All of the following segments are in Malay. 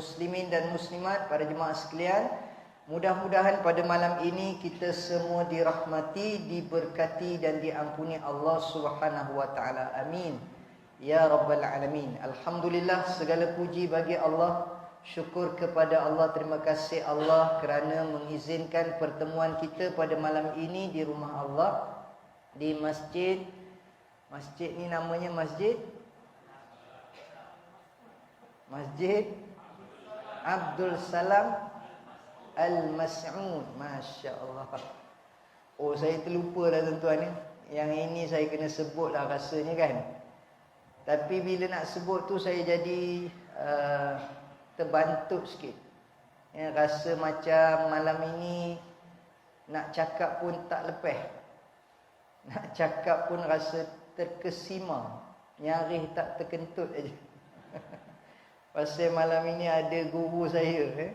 Muslimin dan muslimat, para jemaah sekalian, mudah-mudahan pada malam ini kita semua dirahmati, diberkati dan diampuni Allah Subhanahu wa taala. Amin. Ya rabbal alamin. Alhamdulillah, segala puji bagi Allah. Syukur kepada Allah, terima kasih Allah kerana mengizinkan pertemuan kita pada malam ini di rumah Allah, di masjid ni namanya Masjid Abdul Salam Al-Mas'ud. Masya Allah. Oh, saya terlupa dah tuan-tuan ni. Yang ini saya kena sebut lah rasanya kan. Tapi bila nak sebut tu saya jadi terbantut sikit. Ya, rasa macam malam ini nak cakap pun tak lepas. Nak cakap pun rasa terkesima. Nyaris tak terkentut aja. Pasal malam ini ada guru saya.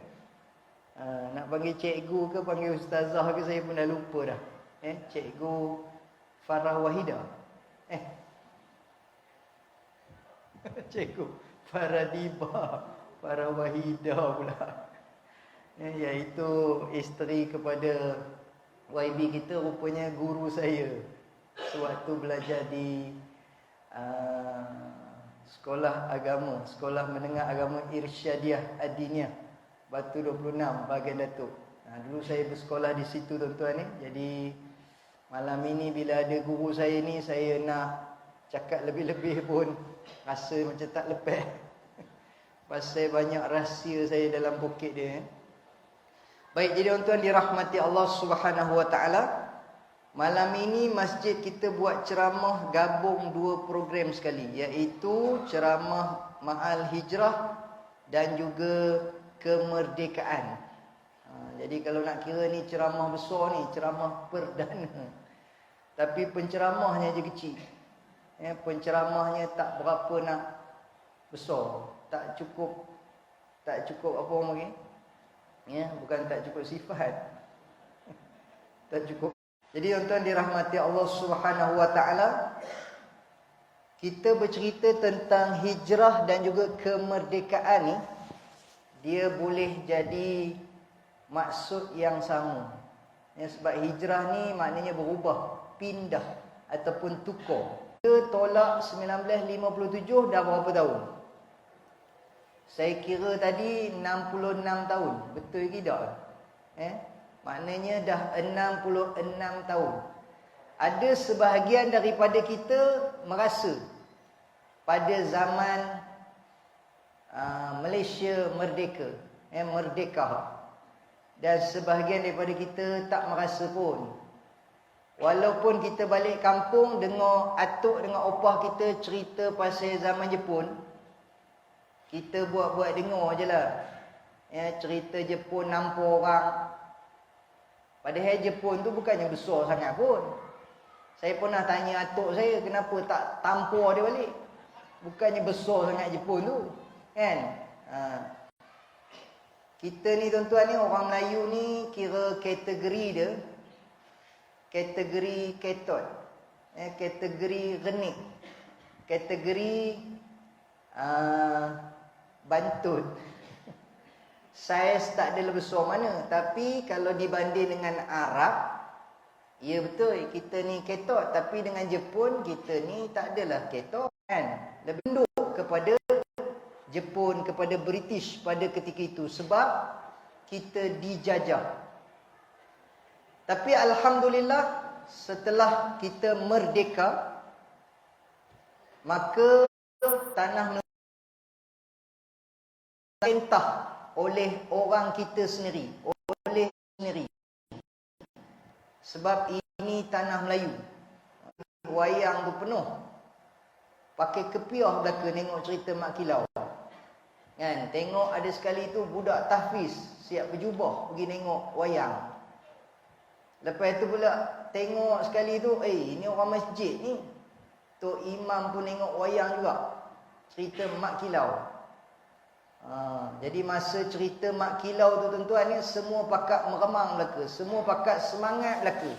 Nak panggil cikgu ke panggil ustazah ke saya pun dah lupa dah. Cikgu Farah Wahidah. Cikgu Faradiba Farah Wahidah pula. Iaitu isteri kepada YB kita, rupanya guru saya sewaktu belajar di sekolah agama, sekolah menengah agama Irsyadiah Adiniyah Batu 26 bahagian Datuk. Dulu saya bersekolah di situ tuan-tuan ni. Jadi malam ini bila ada guru saya ni, saya nak cakap lebih-lebih pun rasa macam tak lepas. Pasal banyak rahsia saya dalam poket dia. Baik, jadi tuan-tuan dirahmati Allah Subhanahu wa taala. Malam ini masjid kita buat ceramah gabung dua program sekali, iaitu ceramah Ma'al Hijrah dan juga kemerdekaan. Jadi kalau nak kira ni ceramah besar ni, ceramah perdana. Tapi penceramahnya je kecil. Penceramahnya tak berapa nak besar. Tak cukup apa orang panggil? Bukan tak cukup sifat. Tak cukup. Jadi tuan-tuan dirahmati Allah Subhanahu wa taala, kita bercerita tentang hijrah dan juga kemerdekaan ni, dia boleh jadi maksud yang sama. Sebab hijrah ni maknanya berubah, pindah ataupun tukar. Dia tolak 1957 dah berapa tahun? Saya kira tadi 66 tahun. Betul ke tak? Maknanya dah 66 tahun. Ada sebahagian daripada kita merasa pada zaman Malaysia merdeka, merdeka. Dan sebahagian daripada kita tak merasa pun. Walaupun kita balik kampung, dengar atuk dengan opah kita cerita pasal zaman Jepun, kita buat-buat dengar je lah. Cerita Jepun nampar orang. Padahal Jepun tu bukannya besar sangat pun. Saya pernah tanya atuk saya, kenapa tak tampar dia balik? Bukannya besar sangat Jepun tu. Kan? Kita ni tuan-tuan ni, orang Melayu ni kira kategori dia, kategori ketot, kategori renik, kategori bantut. Saiz tak ada lebih besar mana. Tapi kalau dibanding dengan Arab, ya betul, kita ni ketot. Tapi dengan Jepun, kita ni tak adalah ketot kan. Lebih tunduk kepada Jepun, kepada British pada ketika itu. Sebab kita dijajah. Tapi Alhamdulillah, setelah kita merdeka, maka tanah perintah oleh orang kita sendiri, oleh sendiri. Sebab ini tanah Melayu. Wayang tu penuh. Pakai kepiah belaka tengok cerita Mak Kilau. Kan, tengok ada sekali tu budak tahfiz siap berjubah pergi tengok wayang. Lepas tu pula tengok sekali tu, ini orang masjid ni. Tok Imam pun tengok wayang juga. Cerita Mak Kilau. Jadi masa cerita Mak Kilau tu tuan-tuan ni, semua pakat meremang belaka, semua pakat semangat belaka.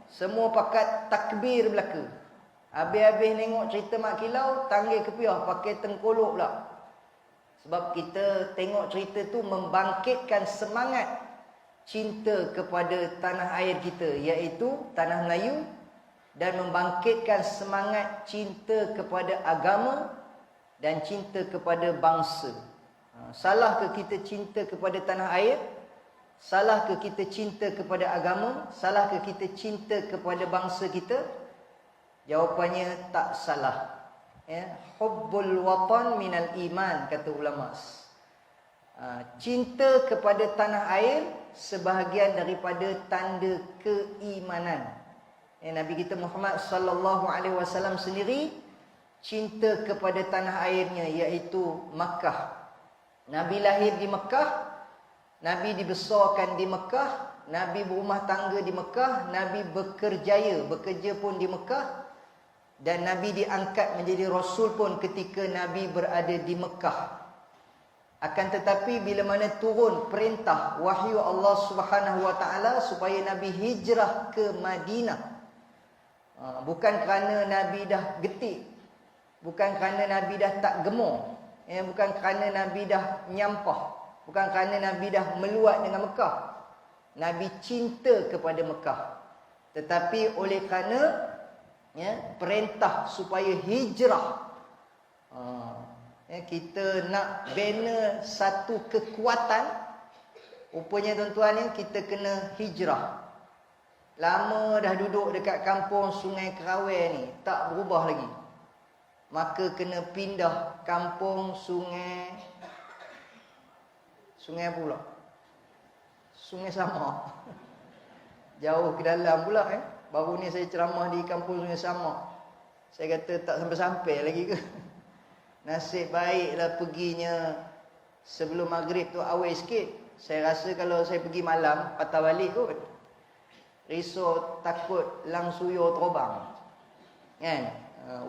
Semua pakat takbir belaka. Habis-habis tengok cerita Mak Kilau, tanggil kepiah pakai tengkolok pula. Sebab kita tengok cerita tu membangkitkan semangat cinta kepada tanah air kita, iaitu tanah Melayu, dan membangkitkan semangat cinta kepada agama dan cinta kepada bangsa. Salah ke kita cinta kepada tanah air? Salah ke kita cinta kepada agama? Salah ke kita cinta kepada bangsa kita? Jawapannya tak salah. Hubbul watan minal iman, kata ulama. Cinta kepada tanah air sebahagian daripada tanda keimanan. Nabi kita Muhammad sallallahu alaihi wasallam sendiri cinta kepada tanah airnya, iaitu Makkah. Nabi lahir di Makkah, Nabi dibesarkan di Makkah, Nabi berumah tangga di Makkah, Nabi bekerja pun di Makkah, dan Nabi diangkat menjadi Rasul pun ketika Nabi berada di Makkah. Akan tetapi bila mana turun perintah wahyu Allah Subhanahu wa taala supaya Nabi hijrah ke Madinah, bukan kerana Nabi dah getik, bukan kerana Nabi dah tak gemar, bukan kerana Nabi dah nyampah, bukan kerana Nabi dah meluat dengan Mekah. Nabi cinta kepada Mekah, tetapi oleh kerana perintah supaya hijrah, kita nak bina satu kekuatan. Rupanya tuan-tuan, kita kena hijrah. Lama dah duduk dekat kampung Sungai Kerawai ni, tak berubah lagi. Maka kena pindah kampung Sungai pula, Sungai Samak. Jauh ke dalam pula. Baru ni saya ceramah di kampung Sungai Samak. Saya kata tak sampai-sampai lagi ke. Nasib baiklah perginya sebelum maghrib tu awal sikit. Saya rasa kalau saya pergi malam, patah balik kot. Risau takut lang suyo terobang. Kan?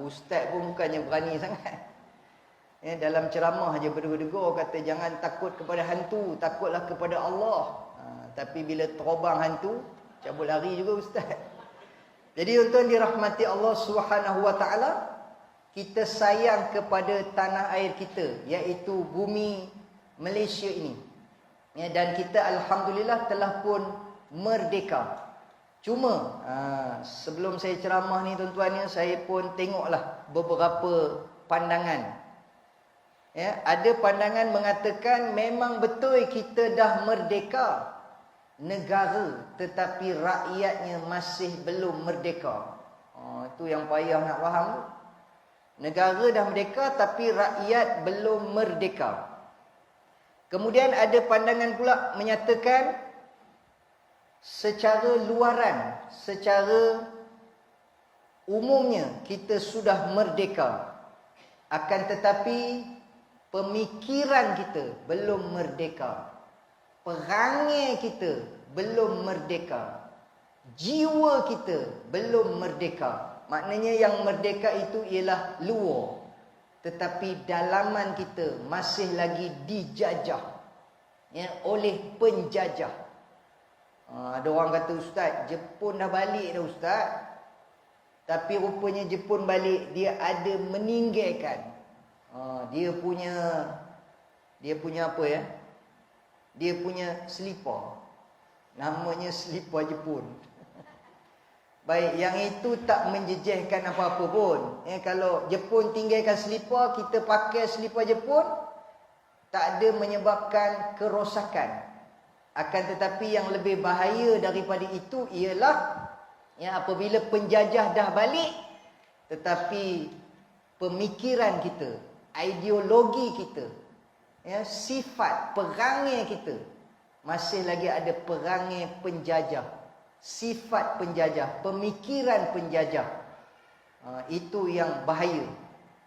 Ustaz pun bukannya berani sangat. Dalam ceramah aja berdegur-degur kata jangan takut kepada hantu, takutlah kepada Allah. Tapi bila terobang hantu, cabut lari juga ustaz. Jadi tuan-tuan dirahmati Allah Subhanahu wa taala, kita sayang kepada tanah air kita, iaitu bumi Malaysia ini. Dan kita alhamdulillah telah pun merdeka. Cuma sebelum saya ceramah ni tuan-tuan, saya pun tengoklah beberapa pandangan. Ada pandangan mengatakan memang betul kita dah merdeka negara, tetapi rakyatnya masih belum merdeka. Itu yang payah nak faham tu. Negara dah merdeka tapi rakyat belum merdeka. Kemudian ada pandangan pula menyatakan secara luaran, secara umumnya kita sudah merdeka. Akan tetapi pemikiran kita belum merdeka. Perangai kita belum merdeka. Jiwa kita belum merdeka. Maknanya yang merdeka itu ialah luar, tetapi dalaman kita masih lagi dijajah oleh penjajah. Ada orang kata, ustaz, Jepun dah balik dah ustaz. Tapi rupanya Jepun balik, dia ada meninggalkan dia punya apa ya? Dia punya selipar. Namanya selipar Jepun. Baik, yang itu tak menjejehkan apa-apa pun. Kalau Jepun tinggalkan selipar, kita pakai selipar Jepun, tak ada menyebabkan kerosakan. Akan tetapi yang lebih bahaya daripada itu ialah apabila penjajah dah balik, tetapi pemikiran kita, ideologi kita, sifat perangai kita masih lagi ada perangai penjajah, sifat penjajah, pemikiran penjajah. Itu yang bahaya,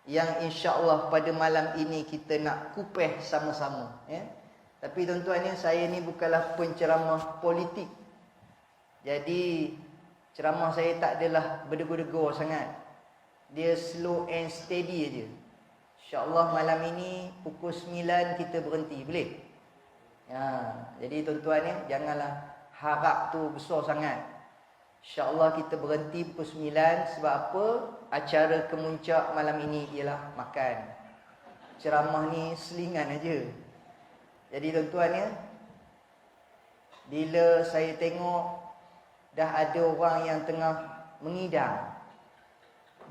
yang insya-Allah pada malam ini kita nak kupeh sama-sama. Tapi tuan-tuan, saya ni bukanlah penceramah politik. Jadi ceramah saya tak adalah berdegur-degur sangat. Dia slow and steady aja. InsyaAllah malam ini pukul 9 kita berhenti, boleh? Jadi tuan-tuan janganlah harap tu besar sangat. InsyaAllah kita berhenti pukul 9. Sebab apa? Acara kemuncak malam ini ialah makan. ceramah ni selingan aja. Jadi tuan-tuan ya, bila saya tengok dah ada orang yang tengah mengidam,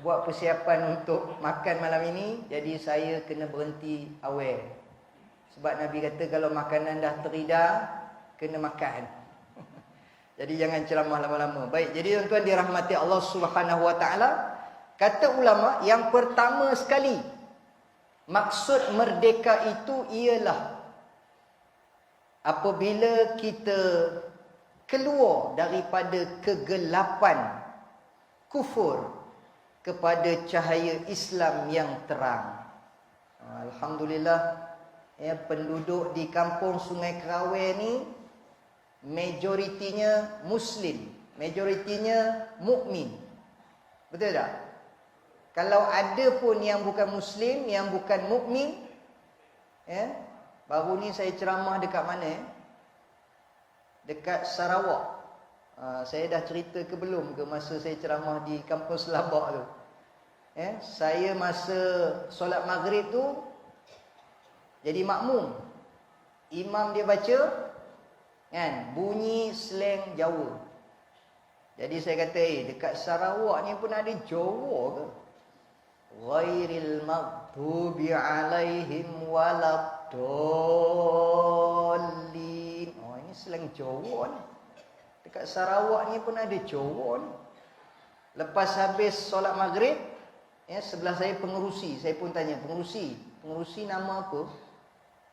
buat persiapan untuk makan malam ini, jadi saya kena berhenti awal. Sebab Nabi kata kalau makanan dah teridam, kena makan. Jadi jangan ceramah lama-lama. Baik, jadi tuan-tuan dirahmati Allah Subhanahu Wa Taala, kata ulama yang pertama sekali, maksud merdeka itu ialah apabila kita keluar daripada kegelapan kufur kepada cahaya Islam yang terang. Alhamdulillah ya, penduduk di kampung Sungai Kerawai ni majoritinya Muslim, majoritinya mukmin. Betul tak? Kalau ada pun yang bukan Muslim, yang bukan mukmin, ya. Baru ni saya ceramah dekat mana? Dekat Sarawak. Saya dah cerita ke belum ke masa saya ceramah di kampung Selabak tu? Ya, saya masa solat maghrib tu jadi makmum. Imam dia baca kan, bunyi slang Jawa. Jadi saya kata, dekat Sarawak ni pun ada Jawa ke? Ghairil maghdubi alaihim waladdallin. Oh, ini slang Jawa ni. Dekat Sarawak ni pun ada Jawa ni. Lepas habis solat maghrib, ya, sebelah saya pengerusi. Saya pun tanya, pengerusi nama apa?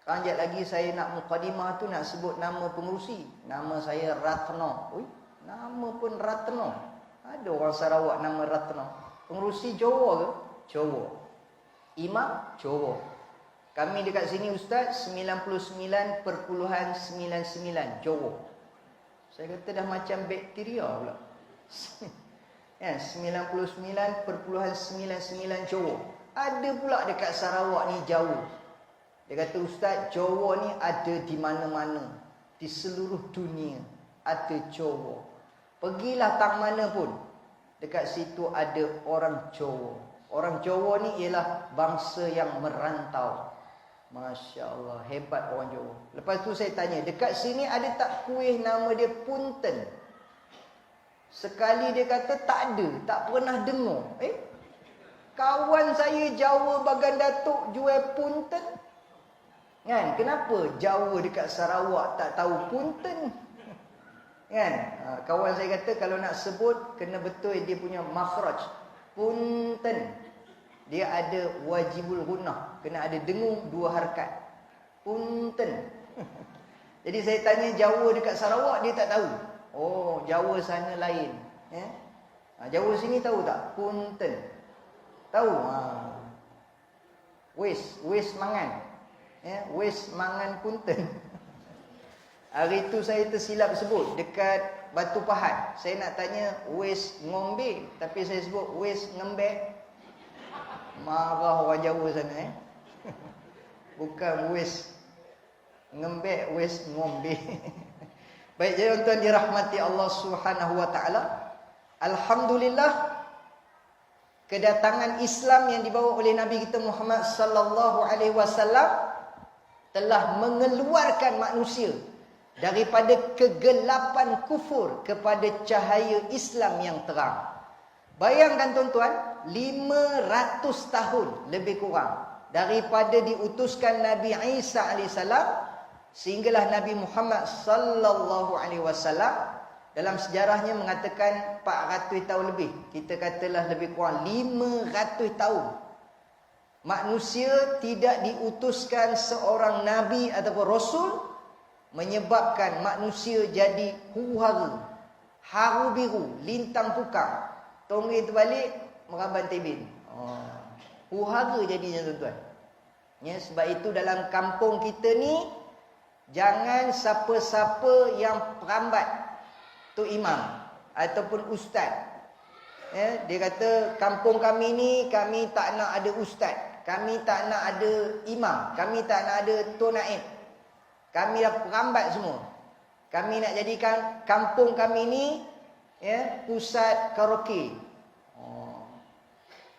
Sekejap lagi saya nak mukadimah tu nak sebut nama pengerusi. Nama saya Ratno. Ui, nama pun Ratno. Ada orang Sarawak nama Ratno. Pengerusi Jawa ke? Jawa. Imam Jawa. Kami dekat sini Ustaz 99.99 Jawa. Saya kata dah macam bakteria pula. Ya, 99.99 Jawa. Ada pula dekat Sarawak ni jauh. Dia kata, Ustaz, Jawa ni ada di mana-mana. Di seluruh dunia ada Jawa. Pergilah tak mana pun, dekat situ ada orang Jawa. Orang Jawa ni ialah bangsa yang merantau. Masya Allah, hebat orang Jawa. Lepas tu saya tanya, dekat sini ada tak kuih nama dia punten? Sekali dia kata tak ada, tak pernah dengar. Kawan saya Jawa Bagan Datuk jual punten. Kan? Kenapa Jawa dekat Sarawak tak tahu punten? Kan? Kawan saya kata kalau nak sebut kena betul dia punya makhraj. Punten. Dia ada wajibul gunnah, kena ada dengung dua harakat. Punten. Jadi saya tanya Jawa dekat Sarawak, dia tak tahu. Oh, Jawa sana lain. Ya? Jawa sini tahu tak? Punten. Tahu? Wes mangan. Ya, wes mangan punten. Hari tu saya tersilap sebut dekat Batu Pahat. Saya nak tanya wes ngombe, tapi saya sebut wes ngembek. Marah orang Jawa sana. Bukan wes ngembek, wes ngombe. Baik, jadi tuan-tuan dirahmati Allah Subhanahu Wa Taala. Alhamdulillah, kedatangan Islam yang dibawa oleh Nabi kita Muhammad sallallahu alaihi wasallam telah mengeluarkan manusia daripada kegelapan kufur kepada cahaya Islam yang terang. Bayangkan tuan-tuan, 500 tahun lebih kurang daripada diutuskan Nabi Isa alaihissalam sehinggalah Nabi Muhammad sallallahu alaihi wasallam. Dalam sejarahnya mengatakan 400 tahun lebih. Kita katalah lebih kurang 500 tahun. Manusia tidak diutuskan seorang nabi ataupun rasul, menyebabkan manusia jadi huru-hara, haru biru, lintang pukang, tonggeng terbalik, meraban tebin. Huru-hara jadinya tuan-tuan. Ya, sebab itu dalam kampung kita ni, jangan siapa-siapa yang perambat tu imam ataupun ustaz. Ya, dia kata kampung kami ni kami tak nak ada ustaz, kami tak nak ada imam, kami tak nak ada tok naib. Kami dah perambat semua. Kami nak jadikan kampung kami ni pusat karaoke.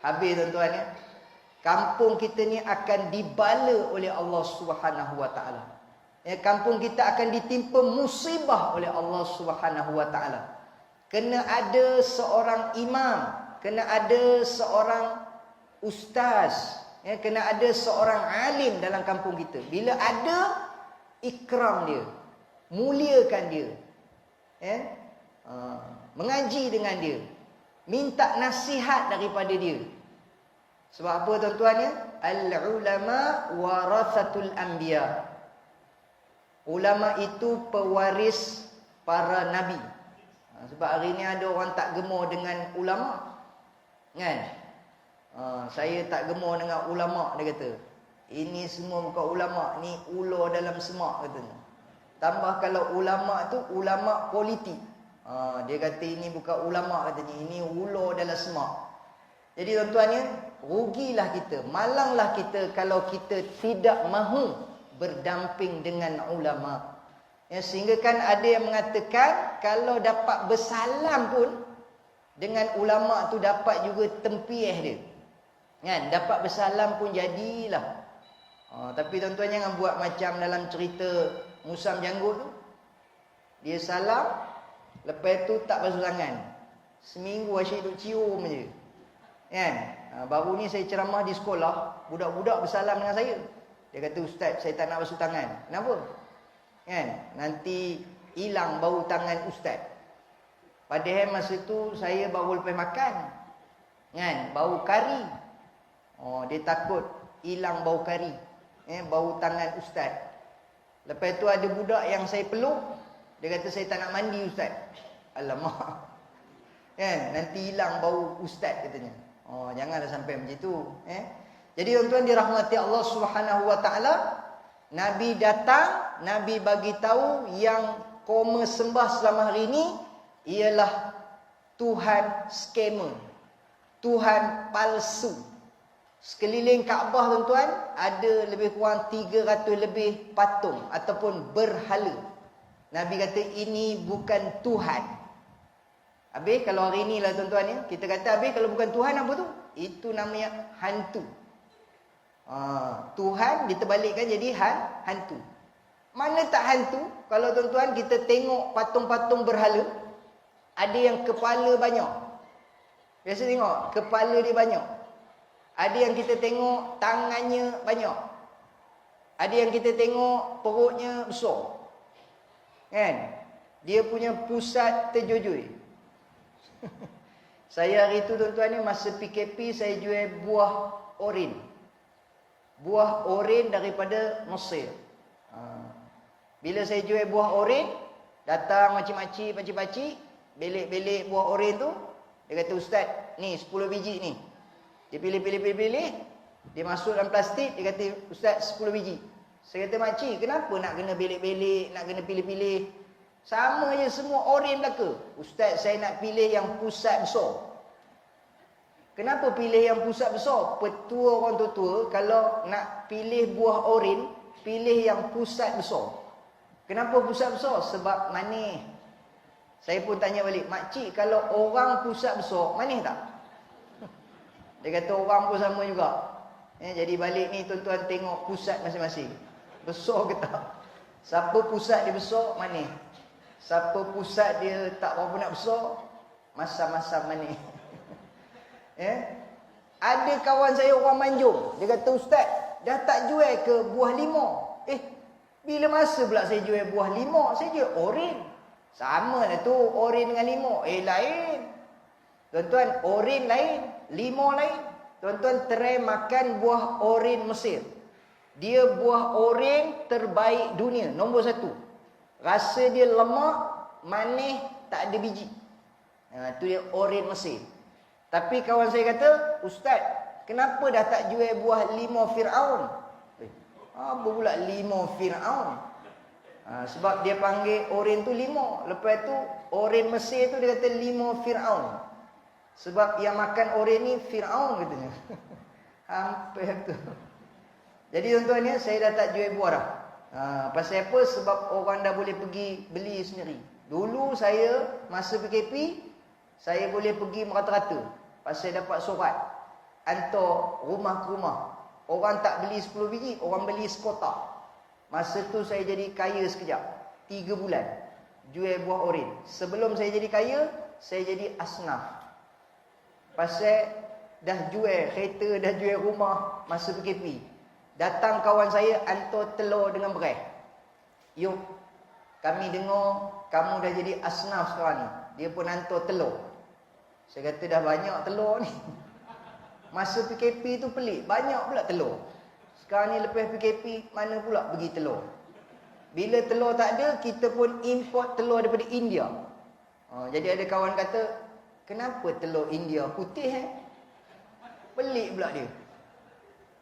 Habis tuan-tuan ya. kampung kita ni akan dibala oleh Allah Subhanahu wa taala. Kampung kita akan ditimpa musibah oleh Allah Subhanahu wa taala. Kena ada seorang imam, kena ada seorang ustaz, kena ada seorang alim dalam kampung kita. Bila ada, ikram dia, muliakan dia, mengaji dengan dia, minta nasihat daripada dia. Sebab apa tuan-tuan ya? Al-ulama warathatul anbiya. Ulama itu pewaris para nabi. Sebab hari ni ada orang tak gemar dengan ulama, kan? Saya tak gemar dengan ulama, dia kata. Ini semua bukan ulama, ni ular dalam semak, katanya. Tambah kalau ulama tu ulama politik. Dia kata ini bukan ulama, katanya. Ini ular dalam semak. Jadi tuan-tuan ya, rugilah kita, malanglah kita kalau kita tidak mahu berdamping dengan ulama. Sehingga kan ada yang mengatakan kalau dapat bersalam pun dengan ulama tu dapat juga tempieh dia. Kan? Dapat bersalam pun jadilah. Tapi tuan-tuan jangan buat macam dalam cerita Musam Janggut tu. Dia salam, lepas tu tak basuh tangan. Seminggu asyik duk cium je. Kan? Baru ni saya ceramah di sekolah, budak-budak bersalam dengan saya. Dia kata, "Ustaz, saya tak nak basuh tangan." Kenapa? Kan? Nanti hilang bau tangan ustaz. Padahal masa tu saya baru lepas makan. Kan? Bau kari. Dia takut hilang bau kari. Bau tangan ustaz. Lepas tu ada budak yang saya peluk. Dia kata, "Saya tak nak mandi ustaz." Alamak. Kan? Nanti hilang bau ustaz katanya. Janganlah sampai macam tu. Jadi tuan-tuan dirahmati Allah Subhanahu wa taala, Nabi datang, Nabi bagi tahu yang koma sembah selama hari ini ialah Tuhan scammer, Tuhan palsu. Sekeliling Kaabah tuan-tuan ada lebih kurang 300 lebih patung ataupun berhala. Nabi kata ini bukan Tuhan. Habis kalau hari inilah tuan-tuan ya, kita kata habis kalau bukan Tuhan apa tu? Itu namanya hantu. Tuhan diterbalikkan jadi hantu. Mana tak hantu? Kalau tuan-tuan kita tengok patung-patung berhala, ada yang kepala banyak. Biasa tengok kepala dia banyak. Ada yang kita tengok tangannya banyak. Ada yang kita tengok perutnya besar. Kan? Dia punya pusat terjujui. Saya hari tu tuan-tuan ni masa PKP saya jual buah oren. Buah oren daripada Mesir. Bila saya jual buah oren, datang makcik-makcik, pakcik-pakcik, belik-belik buah oren tu, dia kata, "Ustaz, ni 10 biji ni." Dia pilih, dia masuk dalam plastik, dia kata, "Ustaz, 10 biji." Saya kata, "Makcik, kenapa nak kena belik-belik, nak kena pilih-pilih? Sama je semua oren belaka." "Ustaz, saya nak pilih yang pusat besar." Kenapa pilih yang pusat besar? Petua orang tua-tua, kalau nak pilih buah oren, pilih yang pusat besar. Kenapa pusat besar? Sebab manis. Saya pun tanya balik, "Makcik, kalau orang pusat besar, manis tak?" Dia kata orang pun sama juga. Jadi balik ni tuan-tuan tengok pusat masing-masing. Besar ke tak? Siapa pusat dia besar, manis. Siapa pusat dia tak berapa nak besar, masam-masam manis. Ada kawan saya orang Manjung. Dia kata, "Ustaz, dah tak jual ke buah limau?" Bila masa pula saya jual buah limau? Saya jual oren. Sama lah tu, oren dengan limau. Lain. Tuan-tuan, oren lain, limau lain. Tuan-tuan try makan buah oren Mesir. Dia buah oren terbaik dunia, nombor 1. Rasa dia lemak, manis, tak ada biji. Tu dia oren Mesir. Tapi kawan saya kata, "Ustaz, kenapa dah tak jual buah limau Fir'aun?" Apa pula limau Fir'aun? Sebab dia panggil oren tu limau. Lepas tu oren Mesir tu dia kata limau Fir'aun. Sebab yang makan oren ni Fir'aun katanya. Hampir tu. Jadi tuan-tuan ya, saya dah tak jual buah dah. Pasal apa? Sebab orang dah boleh pergi beli sendiri. Dulu saya masa PKP, saya boleh pergi merata-rata. Pasal dapat surat. hantar rumah ke rumah. Orang tak beli 10 biji, orang beli sekotak. Masa tu saya jadi kaya sekejap. 3 bulan. Jual buah oren. Sebelum saya jadi kaya, saya jadi asnaf. Pasal dah jual kereta, dah jual rumah masa PKP. Datang kawan saya hantar telur dengan beras. Yuk, kami dengar kamu dah jadi asnaf sekarang ni. Dia pun hantar telur. Saya kata dah banyak telur ni. Masa PKP tu pelik, banyak pula telur. Sekarang ni lepas PKP, mana pula pergi telur? Bila telur tak ada, kita pun import telur daripada India. Jadi ada kawan kata, kenapa telur India putih Pelik pula dia.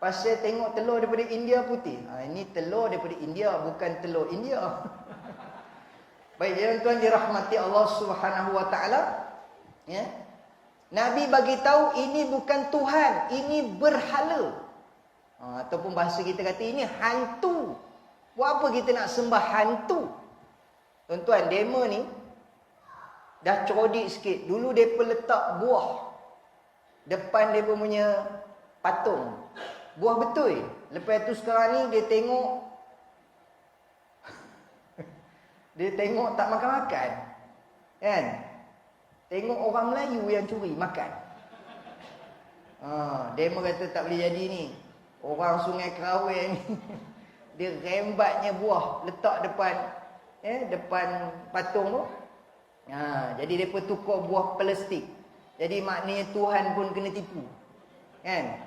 Pasal tengok telur daripada India putih. Ini telur daripada India, bukan telur India. Baik, tuan-tuan dirahmati Allah Subhanahu Wa Taala. Ya. Nabi bagi tahu ini bukan Tuhan, ini berhala. Ataupun bahasa kita kata ini hantu. Buat apa kita nak sembah hantu? Tuan-tuan, demo ni dah cerodik sikit. Dulu mereka letak buah depan mereka punya patung. Buah betul. Lepas tu sekarang ni dia tengok tak makan-makan. Kan? Tengok orang Melayu yang curi makan. Demo kata tak boleh jadi ni. Orang Sungai Kerawang ni dia rembatnya buah letak depan patung tu. Jadi depa tukar buah plastik. Jadi maknanya Tuhan pun kena tipu. Kan?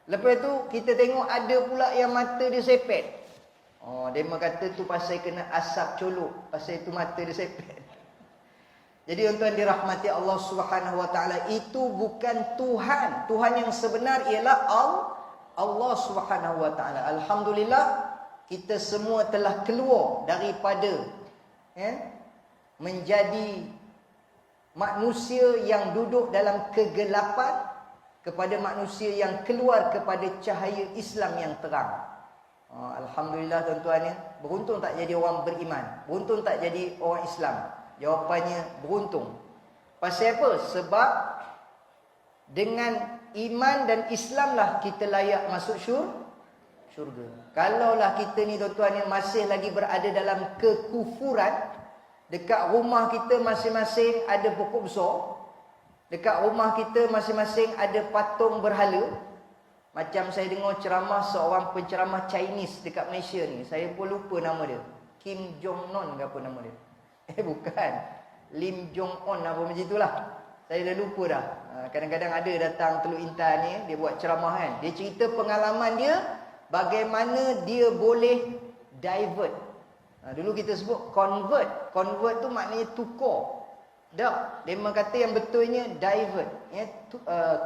Lepas tu kita tengok ada pula yang mata dia sepet. Demo kata tu pasal kena asap colok, pasal itu mata dia sepet. Jadi tuan-tuan dirahmati Allah Subhanahu Wa Taala, itu bukan Tuhan. Tuhan yang sebenar ialah Allah Subhanahu Wa Taala. Alhamdulillah kita semua telah keluar daripada menjadi manusia yang duduk dalam kegelapan kepada manusia yang keluar kepada cahaya Islam yang terang. Alhamdulillah tuan-tuan ya. Beruntung tak jadi orang beriman, beruntung tak jadi orang Islam. Jawapannya beruntung. Pasal apa? Sebab dengan iman dan Islamlah kita layak masuk syurga. Kalaulah kita ni tuan-tuan yang masih lagi berada dalam kekufuran, dekat rumah kita masing-masing ada pokok besar, dekat rumah kita masing-masing ada patung berhala. Macam saya dengar ceramah seorang penceramah Chinese dekat Malaysia ni, saya pun lupa nama dia. Kim Jong Non ke apa nama dia? Bukan, Lim Jong On apa macam itulah. Saya dah lupa dah. Kadang-kadang ada datang Teluk Intan ni, dia buat ceramah kan. Dia cerita pengalaman dia, bagaimana dia boleh divert. Dulu kita sebut convert. Convert tu maknanya tukar. Tak, dia kata yang betulnya divert.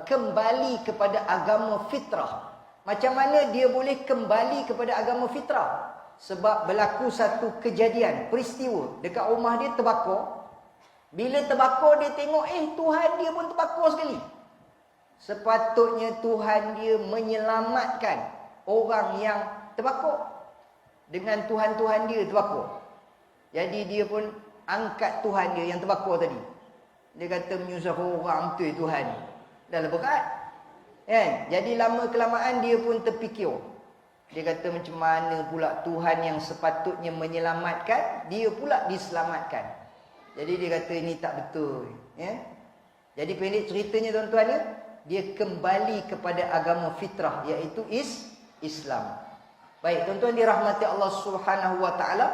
Kembali kepada agama fitrah. Macam mana dia boleh kembali kepada agama fitrah? Sebab berlaku satu kejadian, peristiwa. Dekat rumah dia terbakar. Bila terbakar dia tengok, Tuhan dia pun terbakar sekali. Sepatutnya Tuhan dia menyelamatkan orang yang terbakar. Dengan Tuhan-Tuhan dia terbakar. Jadi dia pun angkat Tuhan dia yang terbakar tadi. Dia kata menyusah orang betul Tuhan. Dah lah berat. Jadi lama kelamaan dia pun terfikir. Dia kata macam mana pula Tuhan yang sepatutnya menyelamatkan, dia pula diselamatkan. Jadi dia kata ini tak betul. Jadi pendek ceritanya tuan-tuan ya, dia kembali kepada agama fitrah, iaitu Islam. Baik, tuan-tuan dirahmati Allah Subhanahu Wa Taala,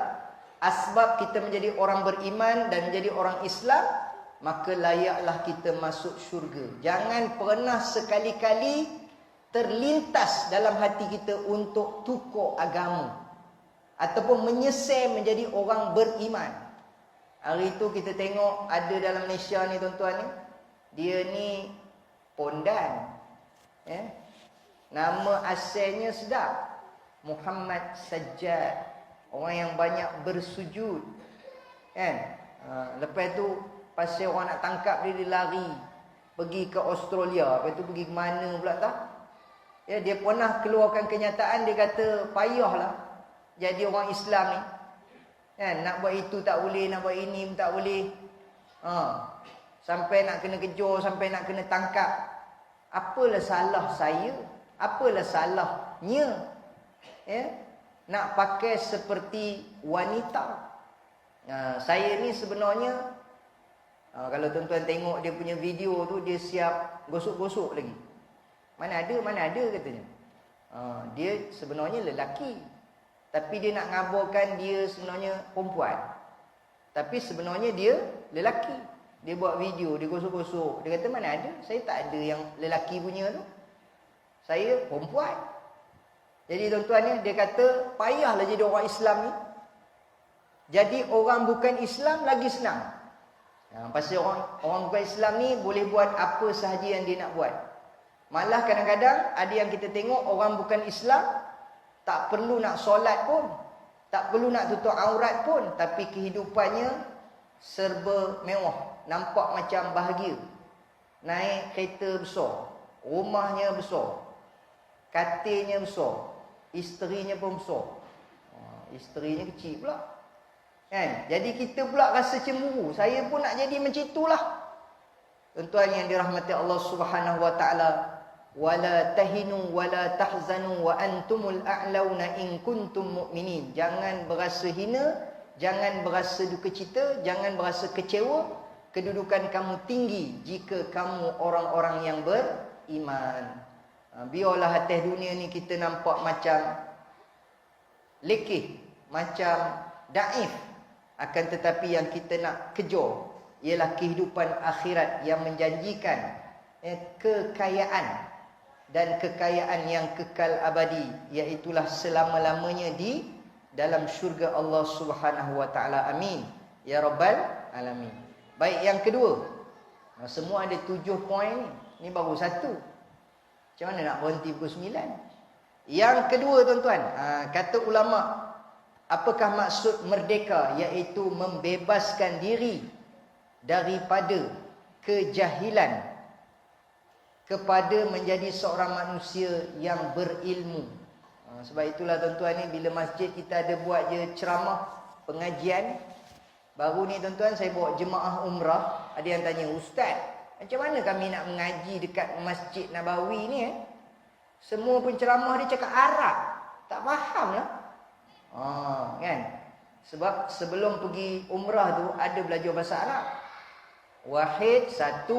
asbab kita menjadi orang beriman dan menjadi orang Islam, maka layaklah kita masuk syurga. Jangan pernah sekali-kali terlintas dalam hati kita untuk tukar agama ataupun menyesal menjadi orang beriman. Hari itu kita tengok ada dalam Malaysia ni tuan-tuan ni, dia ni pondan. Nama asalnya sedap, Muhammad Sajjad, orang yang banyak bersujud. Lepas tu pasal orang nak tangkap dia, dia lari pergi ke Australia. Lepas tu pergi ke mana pula tak? Dia pernah keluarkan kenyataan, dia kata payahlah jadi orang Islam ni. Nak buat itu tak boleh, nak buat ini pun tak boleh. Sampai nak kena kejar, sampai nak kena tangkap. Apalah salah saya? Apalah salahnya? Nak pakai seperti wanita. Saya ni sebenarnya, kalau tuan-tuan tengok dia punya video tu, dia siap gosok-gosok lagi. Mana ada katanya. Dia sebenarnya lelaki, tapi dia nak ngabarkan dia sebenarnya perempuan. Tapi sebenarnya dia lelaki. Dia buat video, dia gosok-gosok. Dia kata mana ada, saya tak ada yang lelaki punya tu. Saya perempuan. Jadi tuan-tuan ni, dia kata payahlah jadi orang Islam ni. Jadi orang bukan Islam lagi senang. Pasal orang bukan Islam ni boleh buat apa sahaja yang dia nak buat. Malah kadang-kadang ada yang kita tengok orang bukan Islam tak perlu nak solat pun, tak perlu nak tutup aurat pun, tapi kehidupannya serba mewah, nampak macam bahagia. Naik kereta besar, rumahnya besar, katilnya besar, isterinya pun besar. Isterinya kecil pula. Kan? Jadi kita pula rasa cemburu. Saya pun nak jadi macam itulah. Tuan-tuan yang dirahmati Allah Subhanahu wa taala, wala tahinu wala tahzanu wa antumul a'launa in kuntum mu'minin. Jangan berasa hina, jangan berasa duka cita, jangan berasa kecewa. Kedudukan kamu tinggi jika kamu orang-orang yang beriman. Biarlah atas dunia ni kita nampak macam lekeh, macam daif. Akan tetapi yang kita nak kejar ialah kehidupan akhirat yang menjanjikan kekayaan dan kekayaan yang kekal abadi, iaitulah selama-lamanya di dalam syurga Allah Subhanahu wa taala. Amin ya rabbal alamin. Baik, yang kedua. Semua ada 7 poin ni. Ni baru satu. Macam mana nak berhenti pukul 9? Yang kedua tuan-tuan, kata ulama, apakah maksud merdeka? Iaitu membebaskan diri daripada kejahilan kepada menjadi seorang manusia yang berilmu. Sebab itulah tuan-tuan ni, bila masjid kita ada buat je ceramah, pengajian. Baru ni tuan-tuan saya bawa jemaah umrah. Ada yang tanya, Ustaz, macam mana kami nak mengaji dekat Masjid Nabawi ni? Semua penceramah dia cakap Arab. Tak faham lah. Kan? Sebab sebelum pergi umrah tu ada belajar bahasa Arab. Wahid, 1,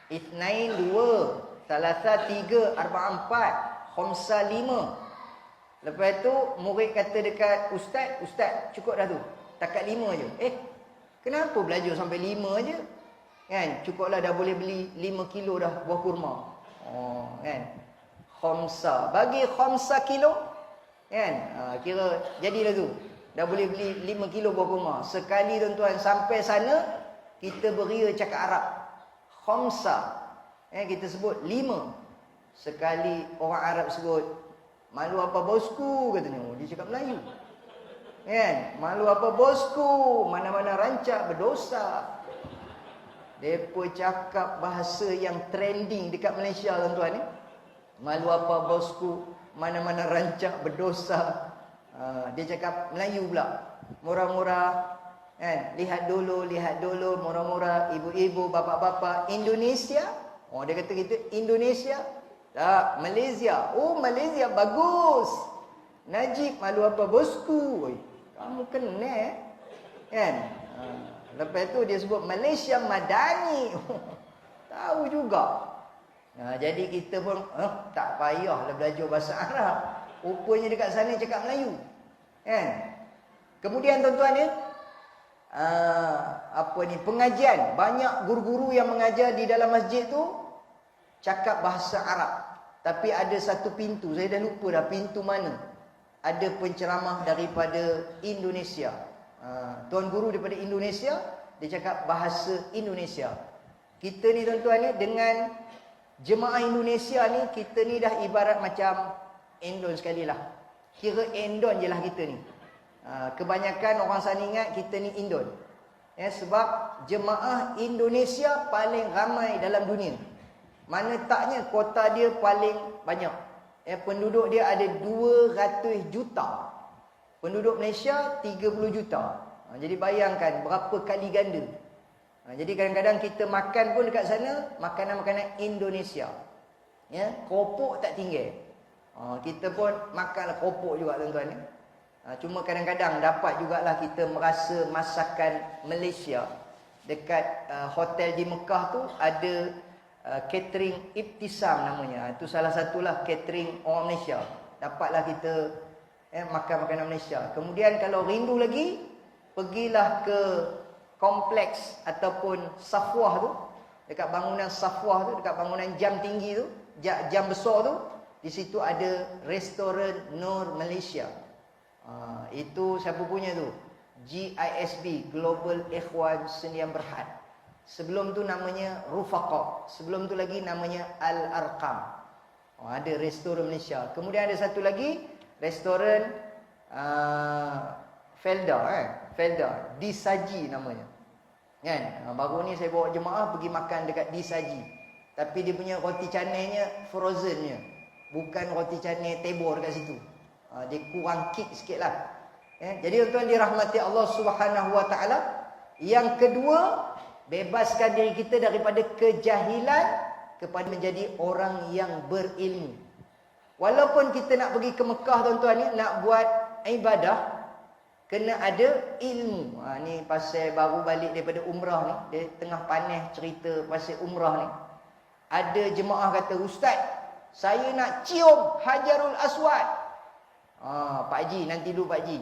Ithnain, 2, Thalatha, 3, Arba'a, 4, Khamsa, 5. Lepas tu murid kata dekat Ustaz cukup dah tu. Takat 5 je. Kenapa belajar sampai 5 je? Kan? Cukuplah, dah boleh beli 5 kilo dah buah kurma. Kan? Khamsa. Bagi khamsa kilo. Kan? Kira jadilah tu. Dah boleh beli 5 kilo buah kurma. Sekali tuan-tuan sampai sana, kita beria cakap Arab. Khamsa. Kita sebut 5. Sekali orang Arab sebut, malu apa bosku, katanya. Dia cakap Melayu. Kan? Malu apa bosku, mana-mana rancak berdosa. Depa cakap bahasa yang trending dekat Malaysia tuan-tuan ni. Malu apa bosku, mana-mana rancak berdosa. Dia cakap Melayu pula. Murah-murah. Kan? Lihat dulu, murah-murah. Ibu-ibu, bapa-bapa. Indonesia. Dia kata kita Indonesia. Tak, Malaysia. Malaysia bagus. Najib, malu apa bosku. Kamu kena kan? Lepas tu dia sebut Malaysia Madani. Tahu juga. Jadi kita pun tak payahlah belajar bahasa Arab. Rupanya dekat sana cakap Melayu. Kan? Kemudian tuan-tuan ni, pengajian. Banyak guru-guru yang mengajar di dalam masjid tu cakap bahasa Arab. Tapi ada satu pintu, saya dah lupa dah pintu mana. Ada penceramah daripada Indonesia. Tuan guru daripada Indonesia, dia cakap bahasa Indonesia. Kita ni tuan-tuan ni, dengan jemaah Indonesia ni, kita ni dah ibarat macam Indon sekali lah. Kira Indon je lah kita ni. Kebanyakan orang sana ingat kita ni Indon. Sebab jemaah Indonesia paling ramai dalam dunia. Mana taknya kota dia paling banyak. Penduduk dia ada 200 juta. Penduduk Malaysia 30 juta. Jadi bayangkan berapa kali ganda. Jadi kadang-kadang kita makan pun dekat sana makanan-makanan Indonesia. Ya, keropok tak tinggal. Kita pun makanlah keropok juga tuan-tuan ya. Cuma kadang-kadang dapat jugalah kita merasa masakan Malaysia. Dekat hotel di Mekah tu ada catering Ibtisam namanya. Itu salah satulah catering orang Malaysia. Dapatlah kita makan makanan Malaysia. Kemudian kalau rindu lagi, pergilah ke kompleks ataupun Safwah tu. Dekat bangunan Safwah tu, dekat bangunan jam tinggi tu, jam besar tu, di situ ada restoran Nur Malaysia. Itu siapa punya tu? GISB, Global Ikhwan Sdn Bhd. Sebelum tu namanya Rufaqa. Sebelum tu lagi namanya Al-Arqam. Ada restoran Malaysia. Kemudian ada satu lagi, restoran Felda, Felda, Disaji namanya. Kan? Baru ni saya bawa jemaah pergi makan dekat Disaji. Tapi dia punya roti canainya frozennya. Bukan roti canai tebor dekat situ. Dia kurang kick sikit lah. Jadi tuan-tuan dirahmati Allah Subhanahu Wa Taala. Yang kedua, bebaskan diri kita daripada kejahilan kepada menjadi orang yang berilmu. Walaupun kita nak pergi ke Mekah tuan-tuan ni, nak buat ibadah, kena ada ilmu. Ni pasal baru balik daripada umrah ni, dia tengah panas cerita pasal umrah ni. Ada jemaah kata, "Ustaz, saya nak cium Hajarul Aswad." Pak Haji, nanti dulu Pak Haji.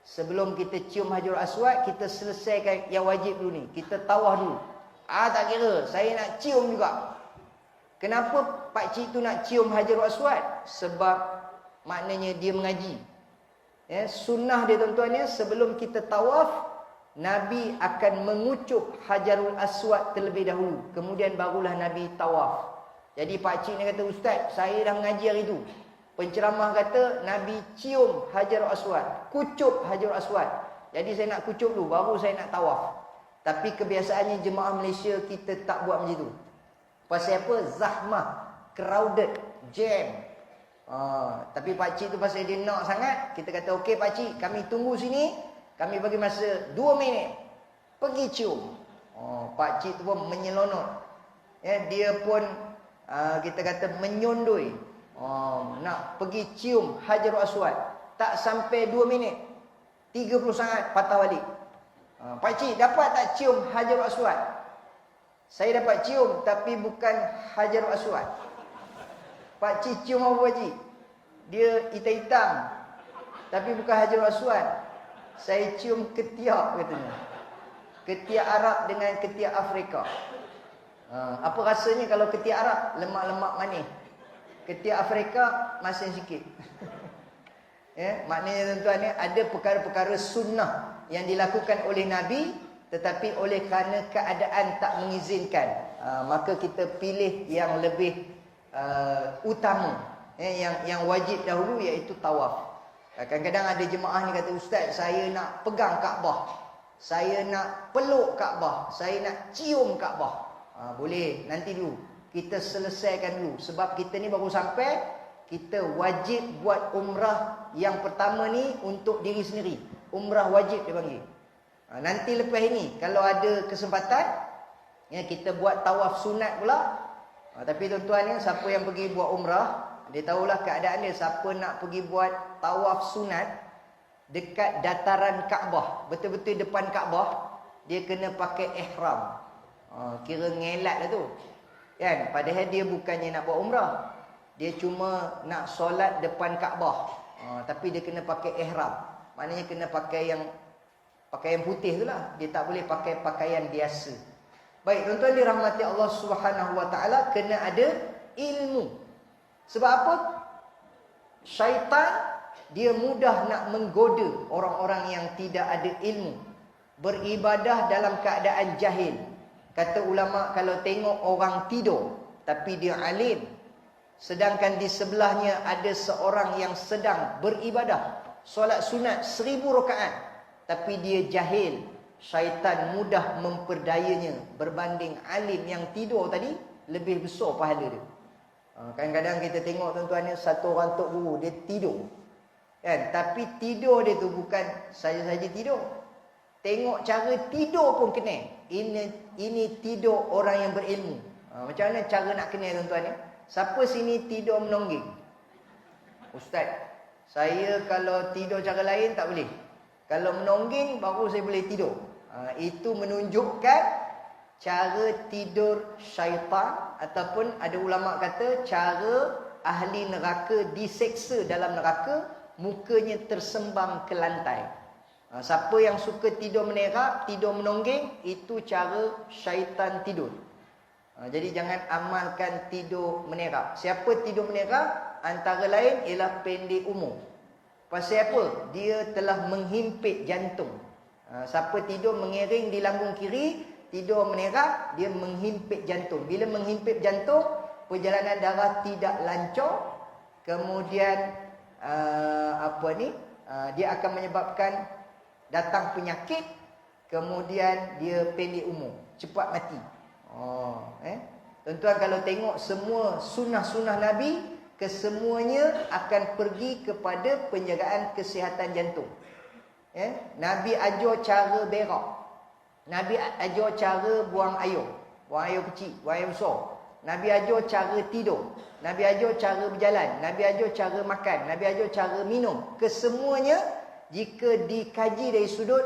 Sebelum kita cium Hajarul Aswad, kita selesaikan yang wajib dulu ni. Kita tawaf dulu. Tak kira, saya nak cium juga. Kenapa Pak Cik tu nak cium Hajarul Aswad? Sebab maknanya dia mengaji. Sunnah dia tuan-tuan ya, sebelum kita tawaf, Nabi akan mengucup Hajarul Aswad terlebih dahulu. Kemudian barulah Nabi tawaf. Jadi Pak Cik ni kata, "Ustaz, saya dah mengaji hari tu." Penceramah kata Nabi cium Hajarul Aswad, kucup Hajarul Aswad. Jadi saya nak kucup dulu, baru saya nak tawaf. Tapi kebiasaannya jemaah Malaysia kita tak buat macam tu. Pasal apa? Zahmah, crowded, jam. Tapi pakcik tu pasal dia nak sangat, kita kata, "Okey pakcik, kami tunggu sini. Kami bagi masa 2 minit. Pergi cium." Pakcik tu pun menyelonot. Dia pun kita kata menyondoi. Nak pergi cium Hajarul Aswad. Tak sampai 2 minit, 30 sangat patah balik. "Pakcik, dapat tak cium Hajarul Aswad?" "Saya dapat cium, tapi bukan Hajarul Aswad." "Pakcik cium apa pakcik?" "Dia hitam-hitam, tapi bukan Hajarul Aswad. Saya cium ketiak," katanya. Ketiak Arab dengan ketiak Afrika. Apa rasanya kalau ketiak Arab? Lemak-lemak manis. Ketiak Afrika masin sikit. Maknanya tuan-tuan, ada perkara-perkara sunnah yang dilakukan oleh Nabi, tetapi oleh kerana keadaan tak mengizinkan, maka kita pilih yang lebih utama, yang wajib dahulu, iaitu tawaf. Kadang-kadang ada jemaah ni kata, "Ustaz, saya nak pegang Kaabah, saya nak peluk Kaabah, saya nak cium Kaabah." Boleh, nanti dulu kita selesaikan dulu. Sebab kita ni baru sampai, kita wajib buat umrah yang pertama ni untuk diri sendiri. Umrah wajib dia panggil. Nanti lepas ini, kalau ada kesempatan, kita buat tawaf sunat pula. Tapi tuan-tuan, siapa yang pergi buat umrah, dia tahulah keadaan dia. Siapa nak pergi buat tawaf sunat dekat dataran Kaabah, betul-betul depan Kaabah, dia kena pakai ihram. Kira ngelat lah tu. Kan? Padahal dia bukannya nak buat umrah, dia cuma nak solat depan Kaabah. Tapi dia kena pakai ihram. Maknanya kena pakai yang pakaian putih tu lah. Dia tak boleh pakai pakaian biasa. Baik, tuan-tuan dirahmati Allah Subhanahu Wa Taala, kena ada ilmu. Sebab apa? Syaitan dia mudah nak menggoda orang-orang yang tidak ada ilmu, beribadah dalam keadaan jahil. Kata ulama, kalau tengok orang tidur tapi dia alim, sedangkan di sebelahnya ada seorang yang sedang beribadah, solat sunat 1000 rakaat, tapi dia jahil, syaitan mudah memperdayanya berbanding alim yang tidur tadi, lebih besar pahala dia. Kadang-kadang kita tengok tuan-tuan ni, satu orang tok guru dia tidur, kan? Tapi tidur dia tu bukan saja-saja tidur. Tengok cara tidur pun kena. Ini tidur orang yang berilmu. Macam mana cara nak kenal tuan-tuan ni? siapa sini tidur menongging? Ustaz, saya kalau tidur cara lain tak boleh. Kalau menongging baru saya boleh tidur. Itu menunjukkan cara tidur syaitan, ataupun ada ulama kata cara ahli neraka diseksa dalam neraka, mukanya tersembam ke lantai. Siapa yang suka tidur menerap, tidur menongging, itu cara syaitan tidur. Jadi jangan amalkan tidur menerap. Siapa tidur menerap? Antara lain ialah pendek umur. Pasal apa? Dia telah menghimpit jantung. Siapa tidur mengiring di lambung kiri, tidur menerap, dia menghimpit jantung. Bila menghimpit jantung, perjalanan darah tidak lancar. Kemudian dia akan menyebabkan datang penyakit. Kemudian dia pendek umur, cepat mati. Tuan-tuan kalau tengok semua sunnah-sunnah Nabi, kesemuanya akan pergi kepada penjagaan kesihatan jantung. Nabi ajar cara berak. Nabi ajar cara buang air kecil, buang air besar. Nabi ajar cara tidur. Nabi ajar cara berjalan. Nabi ajar cara makan. Nabi ajar cara minum. Kesemuanya jika dikaji dari sudut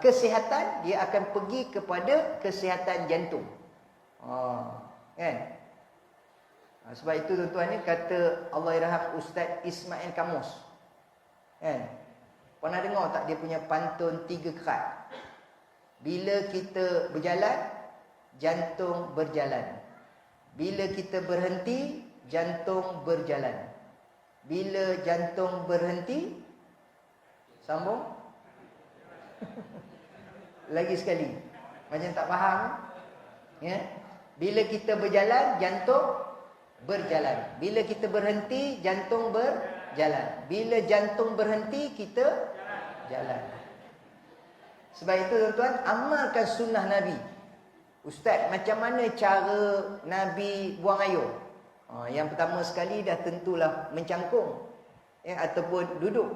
kesihatan, dia akan pergi kepada kesihatan jantung. Kan? Sebab itu tuan-tuan ni kata Allahyarham Ustaz Ismail Kamus. Kan? Pernah dengar tak dia punya pantun 3 kerat? Bila kita berjalan, jantung berjalan. Bila kita berhenti, jantung berjalan. Bila jantung berhenti, sambung. Lagi sekali. Macam tak faham. Ya? Bila kita berjalan, jantung berjalan. Bila kita berhenti, jantung berjalan. Bila jantung berhenti, kita jalan. Sebab itu tuan-tuan, amalkan sunnah Nabi. Ustaz, macam mana cara Nabi buang air? Yang pertama sekali dah tentulah mencangkung, ataupun duduk.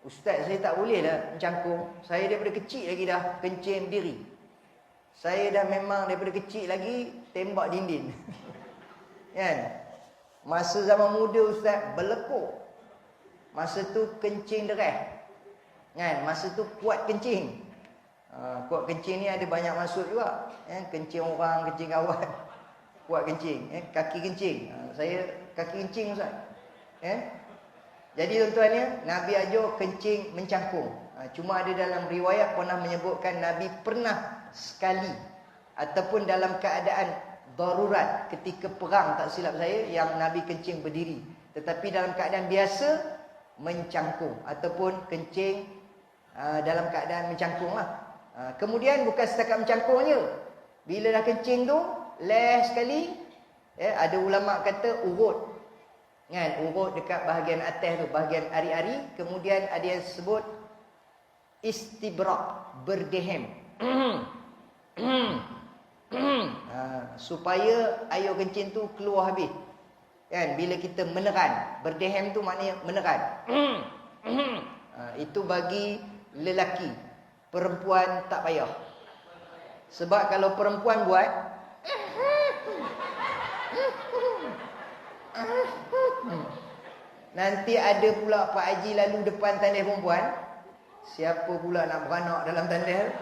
Ustaz, saya tak boleh lah mencangkung. Saya daripada kecil lagi dah kencing berdiri. Saya dah memang daripada kecil lagi tembak dinding. Kan? Masa zaman muda Ustaz berlekuk. Masa tu kencing dereh. Kan? Masa tu kuat kencing. Kuat kencing ni ada banyak maksud juga. Kencing orang, kencing kawan. Kuat kencing. Kaki kencing. Saya kaki kencing Ustaz. Jadi tuan-tuan ya, Nabi ajar kencing mencangkung. Cuma ada dalam riwayat pernah menyebutkan Nabi pernah sekali ataupun dalam keadaan darurat ketika perang, tak silap saya, yang Nabi kencing berdiri. Tetapi dalam keadaan biasa mencangkung ataupun kencing dalam keadaan mencangkung lah. Kemudian bukan setakat mencangkung je. Bila dah kencing tu, last sekali, ada ulama kata urut. Kan, urut dekat bahagian atas tu, bahagian ari-ari. Kemudian ada yang sebut istibrak, berdehem. Supaya air kencing tu keluar habis. Kan, bila kita meneran, berdehem tu maknanya meneran. Itu bagi lelaki. Perempuan tak payah. Sebab kalau perempuan buat, nanti ada pula Pak Haji lalu depan tandas perempuan. Siapa pula nak beranak dalam tandas?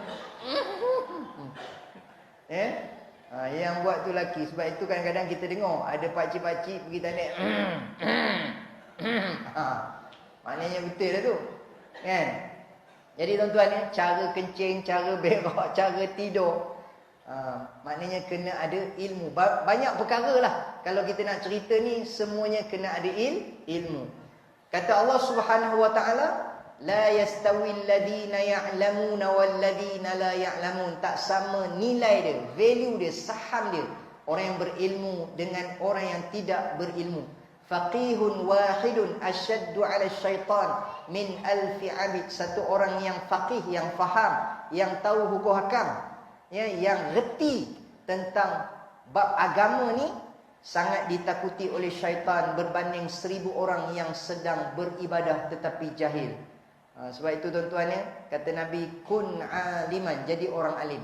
Yang buat tu lelaki. Sebab itu kadang-kadang kita dengar ada pakcik-pakcik pergi tandas. Maknanya betul lah tu. Kan? Jadi tuan-tuan ya, cara kencing, cara berak, cara tidur, maknanya kena ada ilmu. Banyak perkara lah. Kalau kita nak cerita ni, semuanya kena ada ilmu. Kata Allah Subhanahu Wa Taala, la yastawi alladhina ya'lamuna walladhina la ya'lamun. Tak sama nilai dia, value dia, saham dia, orang yang berilmu dengan orang yang tidak berilmu. Faqihun wahidun asyaddu 'ala syaitan min alfi 'abid. Satu orang yang faqih, yang faham, yang tahu hukum hakam, ya, yang reti tentang bab agama ni, sangat ditakuti oleh syaitan berbanding 1000 orang yang sedang beribadah tetapi jahil. Sebab itu tuan-tuan ya, kata Nabi, kun aliman, jadi orang alim.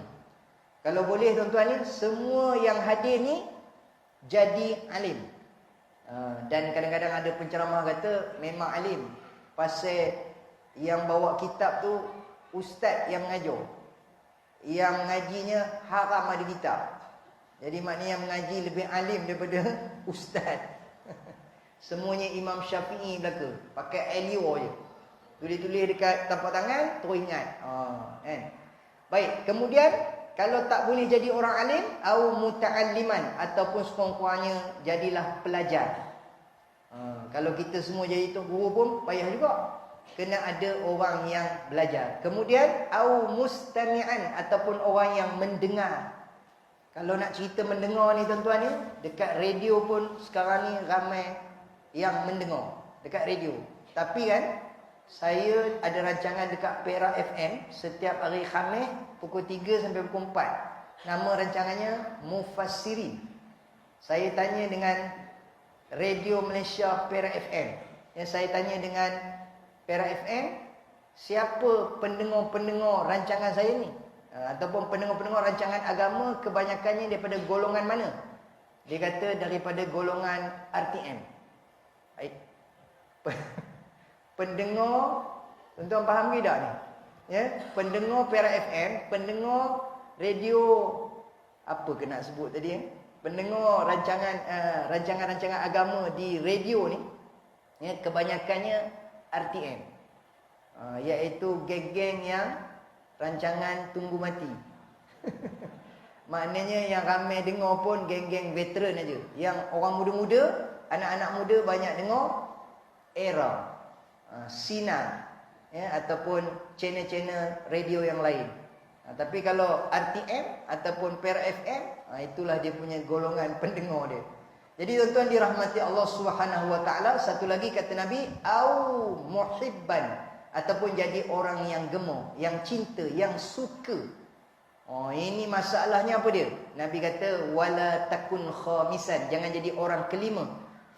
Kalau boleh tuan-tuan ni, semua yang hadir ni jadi alim. Dan kadang-kadang ada penceramah kata memang alim. Pasal yang bawa kitab tu ustaz yang mengajar. Yang mengajinya haram ada kitab. Jadi maknanya yang mengaji lebih alim daripada ustaz. Semuanya Imam Syafi'i belaka. Pakai alio je. Tulis-tulis dekat tapak tangan, terus ingat. Kan? Baik, kemudian kalau tak boleh jadi orang alim, au muta'alliman, ataupun sekurang-kurangnya jadilah pelajar. Kalau kita semua jadi tok guru pun payah juga. Kena ada orang yang belajar. Kemudian au mustami'an, ataupun orang yang mendengar. Kalau nak cerita mendengar ni tuan-tuan ni, dekat radio pun sekarang ni ramai yang mendengar dekat radio. Tapi kan saya ada rancangan dekat Perak FM setiap hari Khamis pukul 3 sampai pukul 4. Nama rancangannya Mufassirin. Saya tanya dengan Radio Malaysia Perak FM. Saya tanya dengan Perak FM, siapa pendengar-pendengar rancangan saya ni? Ataupun pendengar-pendengar rancangan agama kebanyakannya daripada golongan mana? Dia kata daripada golongan RTM. Pendengar, tuan-tuan faham ke tak ni? Ya, pendengar Perak FM, pendengar radio apa ke nak sebut tadi ya? Pendengar rancangan agama di radio ni, ya, kebanyakannya RTM. Iaitu geng-geng yang rancangan tunggu mati. Maknanya yang ramai dengar pun geng-geng veteran aja. Yang orang muda-muda, anak-anak muda banyak dengar Era, Sinar, ya, ataupun channel-channel radio yang lain. Tapi kalau RTM ataupun Perak FM, itulah dia punya golongan pendengar dia. Jadi tuan-tuan dirahmati Allah Subhanahu wa taala, satu lagi kata Nabi, au muhibban, ataupun jadi orang yang gemar, yang cinta, yang suka. Ini masalahnya apa dia? Nabi kata wala takun khamisan, jangan jadi orang kelima.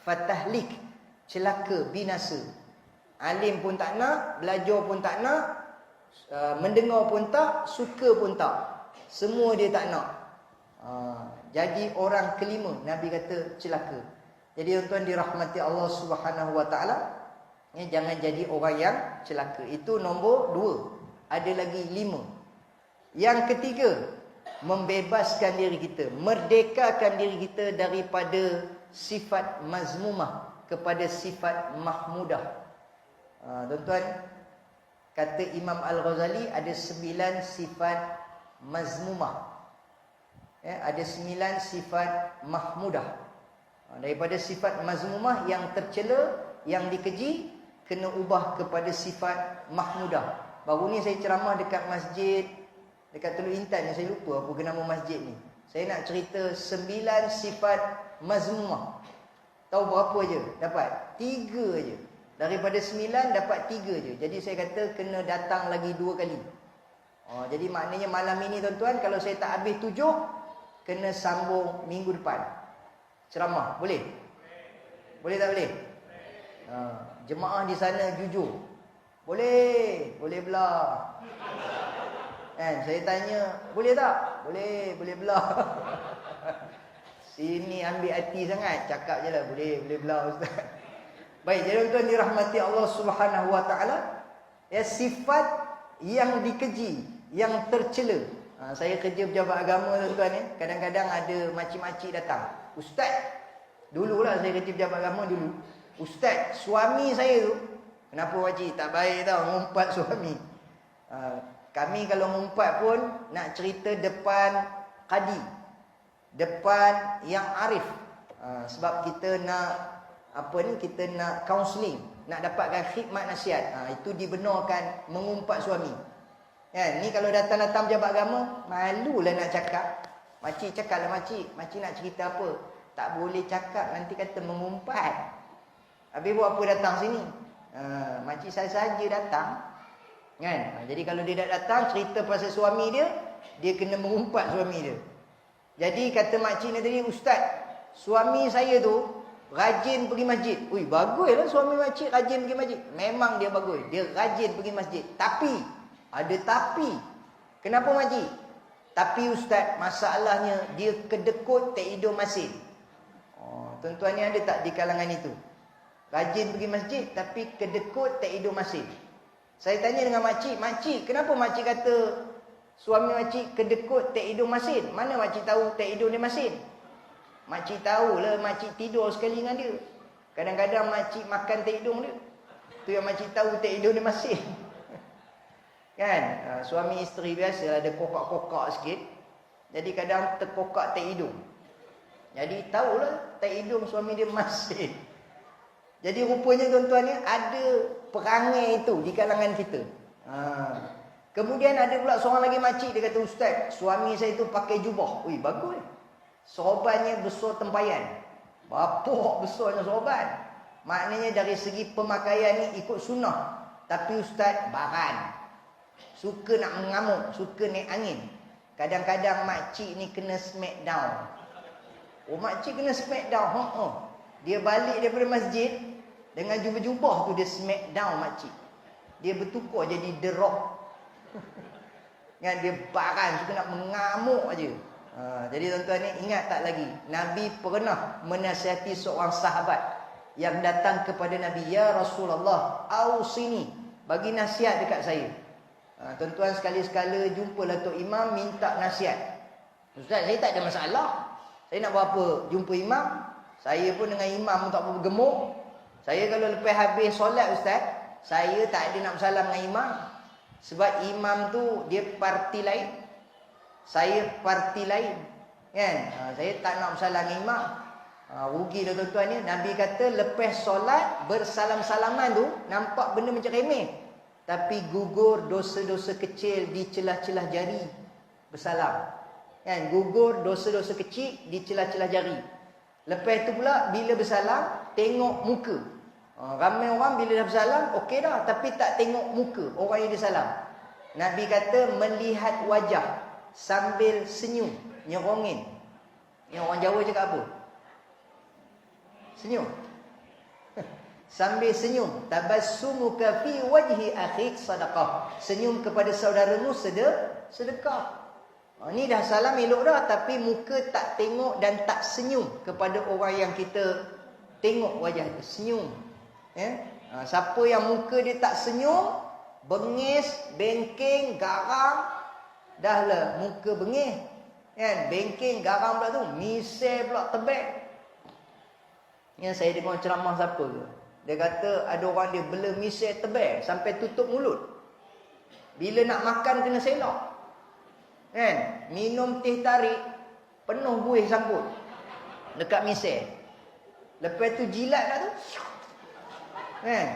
Fatahlik, celaka, binasa. Alim pun tak nak, belajar pun tak nak, mendengar pun tak, suka pun tak. Semua dia tak nak. Jadi orang kelima, Nabi kata celaka. Jadi tuan-tuan dirahmati Allah Subhanahu wa taala, jangan jadi orang yang celaka. Itu nombor 2. Ada lagi 5. Yang ketiga, membebaskan diri kita, merdekakan diri kita daripada sifat mazmumah kepada sifat mahmudah. Tuan-tuan, kata Imam Al-Ghazali ada 9 sifat mazmumah. Ada 9 sifat mahmudah. Daripada sifat mazmumah yang tercela, yang dikeji, kena ubah kepada sifat mahmudah. Baru ni saya ceramah dekat masjid dekat Teluk Intan, saya lupa apa nama masjid ni. Saya nak cerita 9 sifat mazmumah. Tahu berapa je dapat? 3 je. Daripada 9 dapat 3 je. Jadi saya kata kena datang lagi 2 kali. Jadi maknanya malam ini tuan-tuan, kalau saya tak habis 7, kena sambung minggu depan ceramah. Boleh? Boleh tak boleh? Jemaah di sana jujur. Boleh? Boleh belah. Saya tanya, boleh tak? Boleh belah. Sini ambil hati sangat, cakap je lah, boleh belah ustaz. Baik, jadi tuan-tuan dirahmati Allah Subhanahu wa taala, ya, sifat yang dikeji, yang tercela. Saya kerja pejabat agama tuan-tuan ya. Kadang-kadang ada makcik-makcik datang. Ustaz, dululah saya kerja pejabat agama dulu. Ustaz, suami saya tu, kenapa makcik? Tak baik tau ngumpat suami. Kami kalau ngumpat pun nak cerita depan qadi, depan yang arif. Sebab kita nak kita nak counselling, nak dapatkan khidmat nasihat. Itu dibenarkan mengumpat suami. Ni kalau datang-datang pejabat agama, malulah nak cakap. Makcik cakaplah makcik nak cerita apa? Tak boleh cakap, nanti kata mengumpat. Habis buat apa datang sini? Makcik saya saja datang. Kan? Jadi kalau dia tak datang cerita pasal suami dia, dia kena mengumpat suami dia. Jadi kata makcik ni tadi, ustaz, suami saya tu rajin pergi masjid. Ui, baguslah suami makcik rajin pergi masjid. Memang dia bagus, dia rajin pergi masjid. Tapi, ada tapi. Kenapa makcik? Tapi ustaz, masalahnya dia kedekut tak hidup masin. Tuan-tuan ni ada tak di kalangan itu? Rajin pergi masjid tapi kedekut tak hidup masjid. Saya tanya dengan makcik, kenapa makcik kata suami makcik kedekut tak hidup masjid? Mana makcik tahu tak hidup di masjid? Makcik tahulah makcik tidur sekali dengan dia. Kadang-kadang makcik makan tak hidung dia. Tu yang makcik tahu tak hidup di masjid. Kan? Suami isteri biasa ada kokak-kokak sikit. Jadi kadang terkokak tak hidung. Jadi tahulah tak hidung suami dia masjid. Jadi rupanya tuan-tuan ni ada perangai itu di kalangan kita. Kemudian ada pula seorang lagi makcik, dia kata, Ustaz, suami saya tu pakai jubah. Ui, bagus. Sorbannya besar tempayan. Bapuk besarnya sorban. Maknanya dari segi pemakaian ni ikut sunnah. Tapi Ustaz baran. Suka nak mengamuk, suka naik angin. Kadang-kadang makcik ni kena smackdown. Oh, makcik kena smackdown. Dia balik daripada masjid, dengan jubah-jubah tu dia smackdown makcik. Dia bertukar jadi The Rock. Kan, dia baran, suka nak mengamuk aja. Jadi tuan-tuan ni ingat tak lagi, Nabi pernah menasihati seorang sahabat yang datang kepada Nabi, Ya Rasulullah, ausini, bagi nasihat dekat saya. Tuan-tuan sekali-sekala jumpalah Tok Imam minta nasihat. Ustaz, saya tak ada masalah. Saya nak buat apa? Jumpa imam. Saya pun dengan imam tak apa bergemuk. Saya kalau lepas habis solat Ustaz, saya tak ada nak bersalam dengan imam. Sebab imam tu dia parti lain, saya parti lain. Kan? Saya tak nak bersalam dengan imam. Rugi dah tuan-tuan ni. Nabi kata lepas solat bersalam-salaman tu nampak benda macam remeh, tapi gugur dosa-dosa kecil di celah-celah jari bersalam. Kan? Gugur dosa-dosa kecil di celah-celah jari. Lepas tu pula bila bersalam tengok muka. Ramai orang bila dah bersalam okey dah, tapi tak tengok muka orang yang disalam. Nabi kata melihat wajah sambil senyum, nyerongin. Yang orang Jawa cakap apa? Senyum. Sambil senyum. Tabassumuka fi wajhi akhik sadaqah. Senyum kepada saudaramu sedekah. Ni dah salam elok dah, tapi muka tak tengok dan tak senyum kepada orang yang kita tengok wajah tu, senyum. Siapa yang muka dia tak senyum, bengis, bengking, garang, dah lah muka bengis. Kan? Bengking, garang pula tu, misai pula tebal. Yang saya dengar ceramah siapa ke? Dia kata ada orang dia bela misai tebal sampai tutup mulut. Bila nak makan kena selok. Kan? Minum teh tarik penuh buih sangkut dekat misai. Lepas tu jilat dah tu. Kan?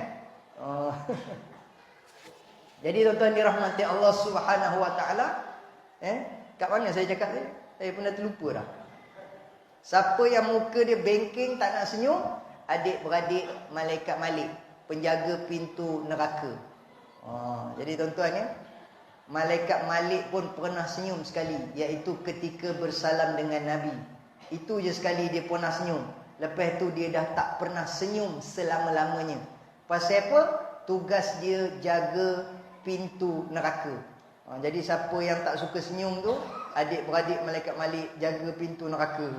Jadi tuan-tuan dirahmati Allah Subhanahu Wa Taala, kat mana saya cakap tadi? Saya pun dah terlupa dah. Siapa yang muka dia bengking tak nak senyum, adik-beradik malaikat Malik, penjaga pintu neraka. Jadi tuan-tuan ya, malaikat Malik pun pernah senyum sekali, iaitu ketika bersalam dengan Nabi. Itu je sekali dia pernah senyum. Lepas tu dia dah tak pernah senyum selama-lamanya. Pasal apa? Tugas dia jaga pintu neraka. Jadi siapa yang tak suka senyum tu, adik-beradik malaikat Malik jaga pintu neraka.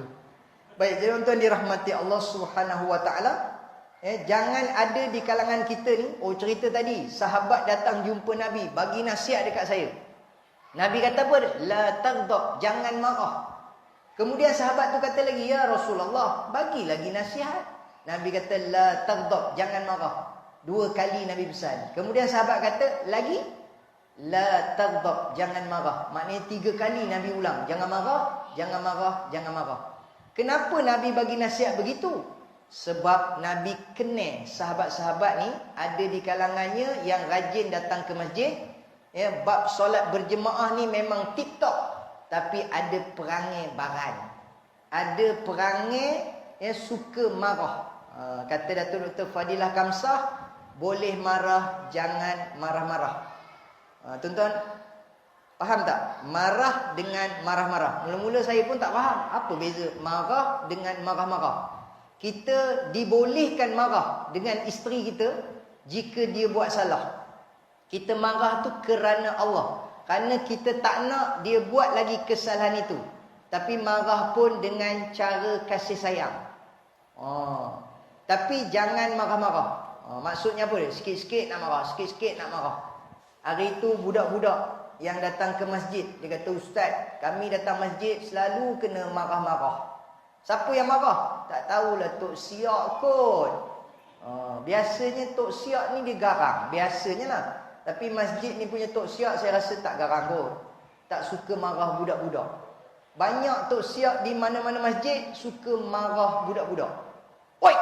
Baik, jadi tuan-tuan dirahmati Allah Subhanahu Wa Taala. Jangan ada di kalangan kita ni, cerita tadi, sahabat datang jumpa Nabi, bagi nasihat dekat saya. Nabi kata apa? La taghdab, jangan marah. Kemudian sahabat tu kata lagi, Ya Rasulullah, bagi lagi nasihat. Nabi kata, La taghdab, jangan marah. 2 kali Nabi pesan. Kemudian sahabat kata lagi, La taghdab, jangan marah. Maknanya 3 kali Nabi ulang, jangan marah, jangan marah, jangan marah. Kenapa Nabi bagi nasihat begitu? Sebab Nabi kenal sahabat-sahabat ni ada di kalangannya yang rajin datang ke masjid. Bab solat berjemaah ni memang tip-top, tapi ada perangai baran. Ada perangai yang suka marah. Kata Datuk Dr. Fadilah Kamsah, boleh marah, jangan marah-marah. Tuan-tuan faham tak? Marah dengan marah-marah. Mula-mula saya pun tak faham apa beza marah dengan marah-marah. Kita dibolehkan marah dengan isteri kita jika dia buat salah. Kita marah tu kerana Allah, kerana kita tak nak dia buat lagi kesalahan itu. Tapi marah pun dengan cara kasih sayang. Tapi jangan marah-marah. Maksudnya apa dia? Sikit-sikit nak marah, sikit-sikit nak marah. Hari itu budak-budak yang datang ke masjid, dia kata, Ustaz, kami datang masjid selalu kena marah-marah. Siapa yang marah? Tak tahulah, Tok Siak kot. Biasanya Tok Siak ni dia garang, biasanya lah. Tapi masjid ni punya Tok Siak saya rasa tak garang kot. Tak suka marah budak-budak. Banyak Tok Siak di mana-mana masjid suka marah budak-budak. Oi!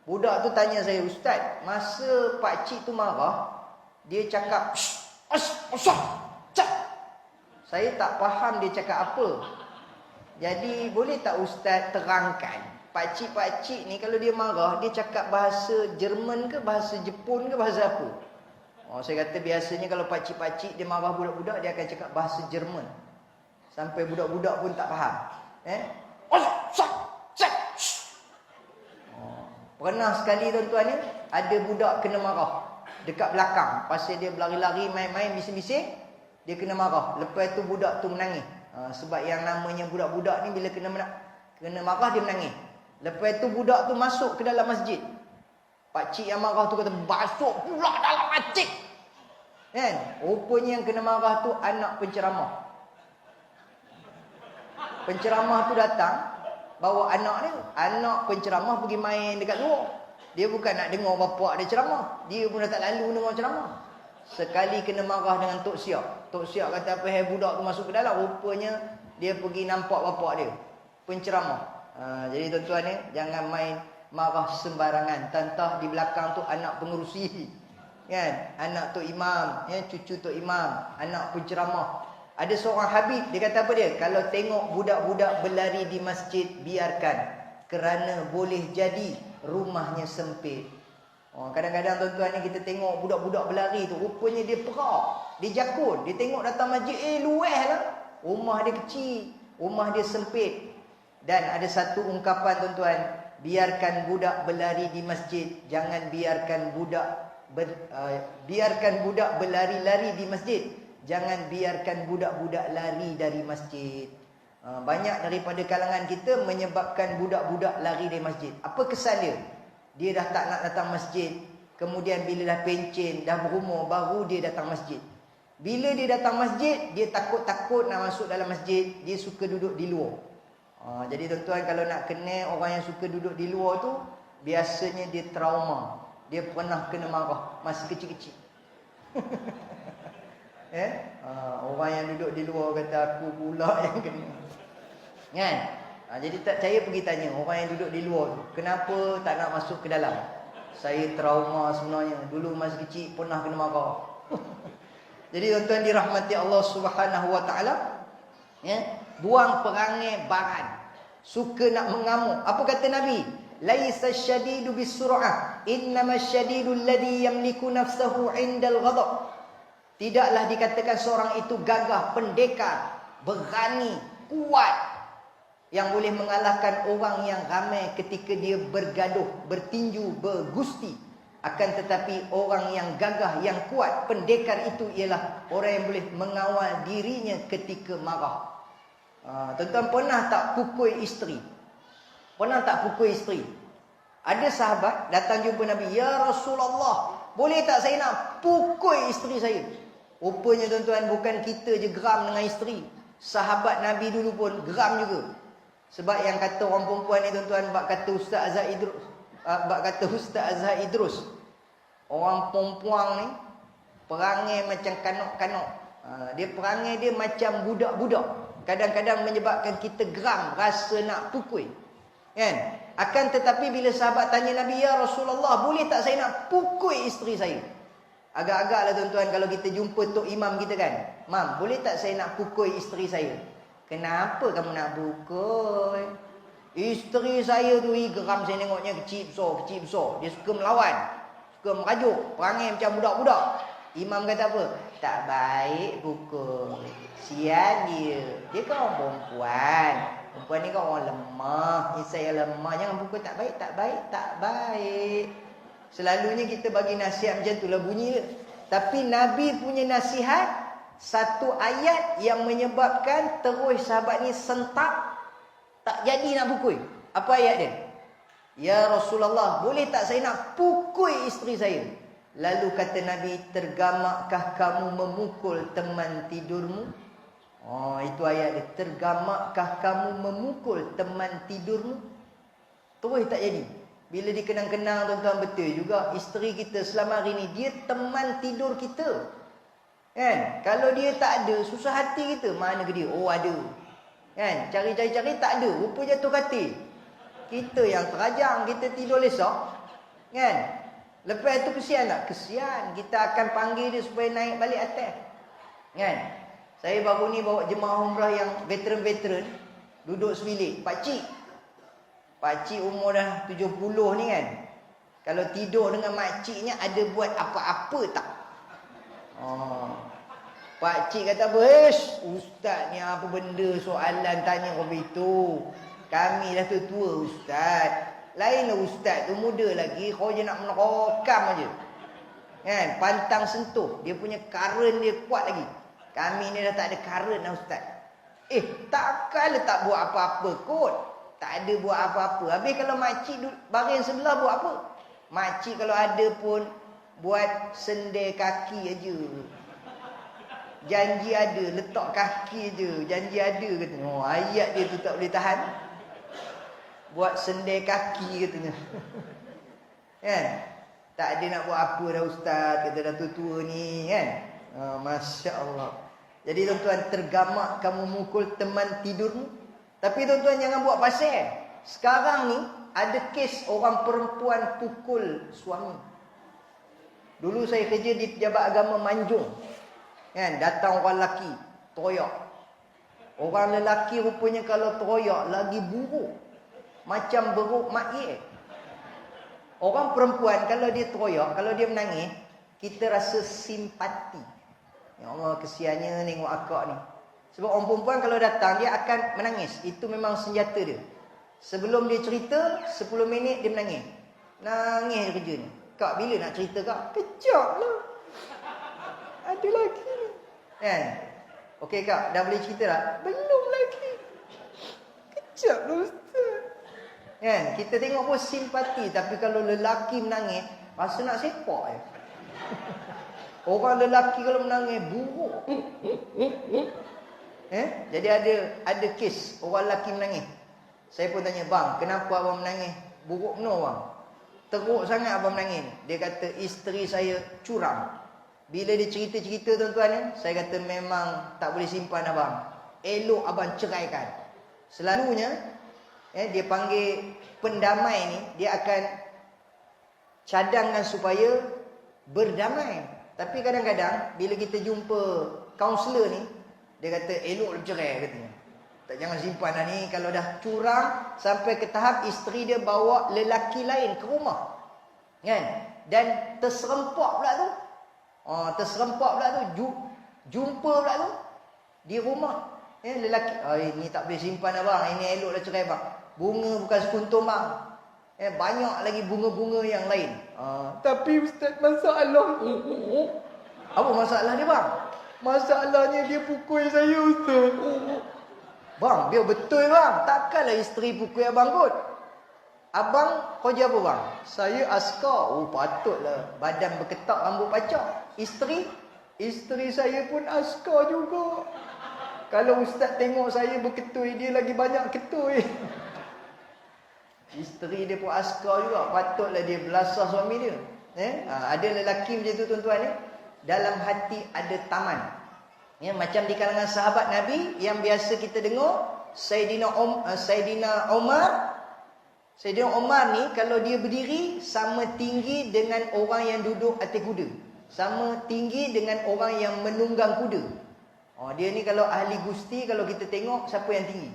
Budak tu tanya saya, Ustaz, masa pakcik tu marah, dia cakap, saya tak faham dia cakap apa. Jadi boleh tak Ustaz terangkan, pakcik-pakcik ni kalau dia marah, dia cakap bahasa Jerman ke, bahasa Jepun ke, bahasa apa? Saya kata biasanya kalau pakcik-pakcik dia marah budak-budak, dia akan cakap bahasa Jerman. Sampai budak-budak pun tak faham. Pernah sekali tuan-tuan ni, ada budak kena marah dekat belakang. Pasal dia berlari-lari, main-main, bising-bising, dia kena marah. Lepas tu budak tu menangis. Sebab yang namanya budak-budak ni bila kena marah dia menangis. Lepas tu budak tu masuk ke dalam masjid. Pakcik yang marah tu kata, masuk pula dalam masjid. Kan? Rupanya yang kena marah tu anak penceramah. Penceramah tu datang, bawa anak penceramah pergi main dekat luar. Dia bukan nak dengar bapak dia ceramah. Dia pun dah tak lalu dengar ceramah. Sekali kena marah dengan Tok Siak. Tok Siak kata, apa budak tu masuk ke dalam? Rupanya dia pergi nampak bapak dia, penceramah. Jadi tuan-tuan ni, jangan main marah sembarangan. Tantah di belakang tu anak pengerusi, kan? Anak Tok Imam, cucu Tok Imam, anak penceramah. Ada seorang Habib, dia kata apa dia? Kalau tengok budak-budak berlari di masjid, biarkan. Kerana boleh jadi rumahnya sempit. Kadang-kadang tuan-tuan ni kita tengok budak-budak berlari tu, rupanya dia perak, dia jakun. Dia tengok datang masjid, lueh lah. Rumah dia kecil, rumah dia sempit. Dan ada satu ungkapan tuan-tuan, biarkan budak berlari di masjid, jangan biarkan budak berlari-lari di masjid. Jangan biarkan budak-budak lari dari masjid. Banyak daripada kalangan kita menyebabkan budak-budak lari dari masjid. Apa kesan dia? Dia dah tak nak datang masjid. Kemudian bila dah pencen, dah berumur, baru dia datang masjid. Bila dia datang masjid, dia takut-takut nak masuk dalam masjid. Dia suka duduk di luar. Jadi tuan-tuan, kalau nak kenal orang yang suka duduk di luar tu, biasanya dia trauma. Dia pernah kena marah masa kecil-kecil. Orang yang duduk di luar kata, aku pula yang kena, kan? Jadi saya pergi tanya orang yang duduk di luar tu, kenapa tak nak masuk ke dalam? Saya trauma sebenarnya. Dulu masa kecil pernah kena marah. Jadi tuan-tuan dirahmati Allah Subhanahu Wa Taala, buang perangai baran, suka nak mengamuk. Apa kata Nabi? Laisa syadidu bisur'ah, innamas syadidu alladhi yamliku nafsahu 'indal ghadab. Tidaklah dikatakan seorang itu gagah, pendekar, berani, kuat, yang boleh mengalahkan orang yang ramai ketika dia bergaduh, bertinju, bergusti. Akan tetapi orang yang gagah, yang kuat, pendekar itu ialah orang yang boleh mengawal dirinya ketika marah. Tuan-tuan pernah tak pukul isteri? Pernah tak pukul isteri? Ada sahabat datang jumpa Nabi, ya Rasulullah, boleh tak saya nak pukul isteri saya? Rupanya tuan-tuan, bukan kita je geram dengan isteri. Sahabat Nabi dulu pun geram juga. Sebab yang kata orang perempuan ni tuan-tuan, bak kata Ustaz Azhar Idrus, orang perempuan ni perangai macam kanok-kanok. Dia perangai dia macam budak-budak. Kadang-kadang menyebabkan kita geram, rasa nak pukul, kan? Akan tetapi bila sahabat tanya Nabi, ya Rasulullah, boleh tak saya nak pukul isteri saya? Agak-agaklah tuan-tuan kalau kita jumpa Tok Imam kita kan, Mam, boleh tak saya nak pukul isteri saya? Kenapa kamu nak pukul? Isteri saya tu geram, saya tengoknya kecil besar. Dia suka melawan, suka merajuk, perangai macam budak-budak. Imam kata apa? Tak baik pukul. Sian dia. Dia kan orang perempuan. Perempuan ni kan orang lemah. Saya lemah. Jangan pukul. Tak baik. Selalunya kita bagi nasihat macam itulah bunyi dia. Tapi Nabi punya nasihat, satu ayat yang menyebabkan terus sahabat ni sentak Tak jadi nak pukul. Apa ayat dia? Ya Rasulullah, boleh tak saya nak pukul isteri saya? Lalu kata Nabi, tergamakkah kamu memukul teman tidurmu? Oh, itu ayat dia. Tergamakkah kamu memukul teman tidurmu? Terus tak jadi. Bila dikenang-kenang tuan-tuan, betul juga isteri kita selama hari ni dia teman tidur kita. Kan? Kalau dia tak ada, susah hati kita. Mana ke dia? Oh, ada. Kan? Cari-cari tak ada. Rupa jatuh katil. Kita yang terajang, kita tidur lesok. Kan? Lepas tu kesian tak? Kesian. Kita akan panggil dia supaya naik balik atas. Kan? Saya baru ni bawa jemaah umrah yang veteran-veteran. Duduk sebilik. Pakcik umur dah 70 ni kan. Kalau tidur dengan makciknya ada buat apa-apa tak? Oh. Pakcik kata, ustaz ni apa benda soalan tanya kau begitu? Kami dah tua ustaz. Lainlah ustaz tu muda lagi, kau je nak menerokam aje. Kan? Pantang sentuh. Dia punya current dia kuat lagi. Kami ni dah tak ada current dah ustaz. Takkanlah tak buat apa-apa kot. Tak ada buat apa-apa. Habis kalau makcik baring sebelah buat apa? Makcik kalau ada pun buat sendai kaki aja. Janji ada, letak kaki aja. Janji ada katanya. Oh, ayat dia tu tak boleh tahan. Buat sendai kaki katanya. Kan? Tak ada nak buat apa dah ustaz, kata dah tua-tua ni kan. Masya Allah. Jadi tuan-tuan, tergamak kamu mukul teman tidurmu. Tapi tuan-tuan jangan buat pasal. Sekarang ni ada kes orang perempuan pukul suami. Dulu saya kerja di Pejabat Agama Manjung. Kan, datang orang lelaki teroyak. Orang lelaki rupanya kalau teroyak lagi buruk. Macam beruk mak ye. Orang perempuan kalau dia teroyak, kalau dia menangis, kita rasa simpati. Ya Allah, kesiannya tengok akak ni. Sebab orang perempuan kalau datang dia akan menangis. Itu memang senjata dia. Sebelum dia cerita 10 minit dia menangis. Nangis kerja ni. Kak bila nak cerita kak? Kejap lah. Ada lagi ni. Kan? Okey kak, dah boleh cerita tak? Belum lagi. Kejap lah ustaz. Kan? Kita tengok pun simpati. Tapi kalau lelaki menangis, rasa nak sepak je. Orang lelaki kalau menangis, buruk. Jadi ada kes orang lelaki menangis. Saya pun tanya, bang, kenapa abang menangis? Buruk benar bang. Teruk sangat abang menangis. Dia kata, isteri saya curang. Bila dia cerita-cerita tuan-tuan ni, saya kata memang tak boleh simpan abang. Elok abang ceraikan. Selalunya, dia panggil pendamai ni, dia akan cadangkan supaya berdamai. Tapi kadang-kadang, bila kita jumpa kaunselor ni, dia kata, elok bercerai katanya. Tak jangan simpan dah ni. Kalau dah curang, sampai ke tahap isteri dia bawa lelaki lain ke rumah. Kan? Dan terserempak pula tu. Terserempak pula tu. Jumpa pula tu. Di rumah. Lelaki. Ini tak boleh simpan abang. Ini elok dah cerai bang. Bunga bukan sekuntum bang. Banyak lagi bunga-bunga yang lain. Tapi ustaz, masalah. Apa masalah dia bang? Masalahnya dia pukul saya ustaz. Bang, biar betul bang. Takkanlah isteri pukul abang kot. Abang kerja apa bang? Saya askar. Oh patutlah. Badan berketak, rambut pacak. Isteri? Isteri saya pun askar juga. Kalau ustaz tengok saya berketui, dia lagi banyak ketui. Isteri dia pun askar juga. Patutlah dia belasah suami dia. Ada lelaki macam tu tuan-tuan ni. Dalam hati ada taman. Macam di kalangan sahabat Nabi yang biasa kita dengar, Sayyidina Umar ni kalau dia berdiri sama tinggi dengan orang yang duduk atas kuda. Sama tinggi dengan orang yang menunggang kuda. Dia ni kalau ahli gusti, kalau kita tengok siapa yang tinggi?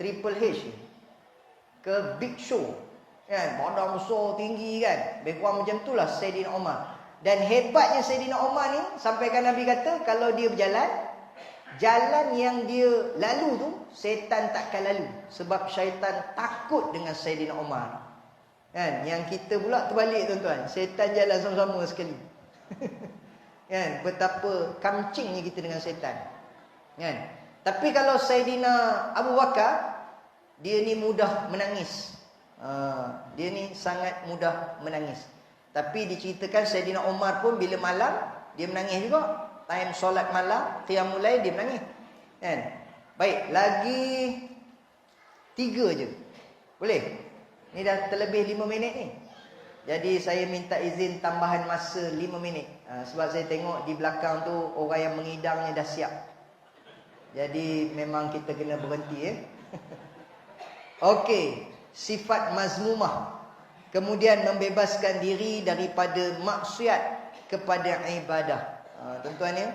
Triple H ke Big Show. Kan? Badan besar tinggi kan. Lebih kurang macam itulah Sayyidina Umar. Dan hebatnya Sayyidina Umar ni, sampaikan Nabi kata, kalau dia berjalan, jalan yang dia lalu tu, syaitan takkan lalu. Sebab syaitan takut dengan Sayyidina Umar. Kan? Yang kita pula terbalik tuan-tuan. Syaitan jalan sama-sama sekali. Kan? Betapa kamcingnya kita dengan syaitan. Kan? Tapi kalau Sayyidina Abu Bakar, dia ni mudah menangis. Dia ni sangat mudah menangis. Tapi diceritakan Saidina Umar pun bila malam dia menangis juga. Time solat malam, qiyamul lail dia menangis. Kan? Baik, lagi 3 je. Boleh? Ni dah terlebih 5 minit ni. Jadi saya minta izin tambahan masa 5 minit. Sebab saya tengok di belakang tu orang yang mengidangnya dah siap. Jadi memang kita kena berhenti Okey, sifat mazmumah. Kemudian membebaskan diri daripada maksiat kepada ibadah. Tuan-tuan ya,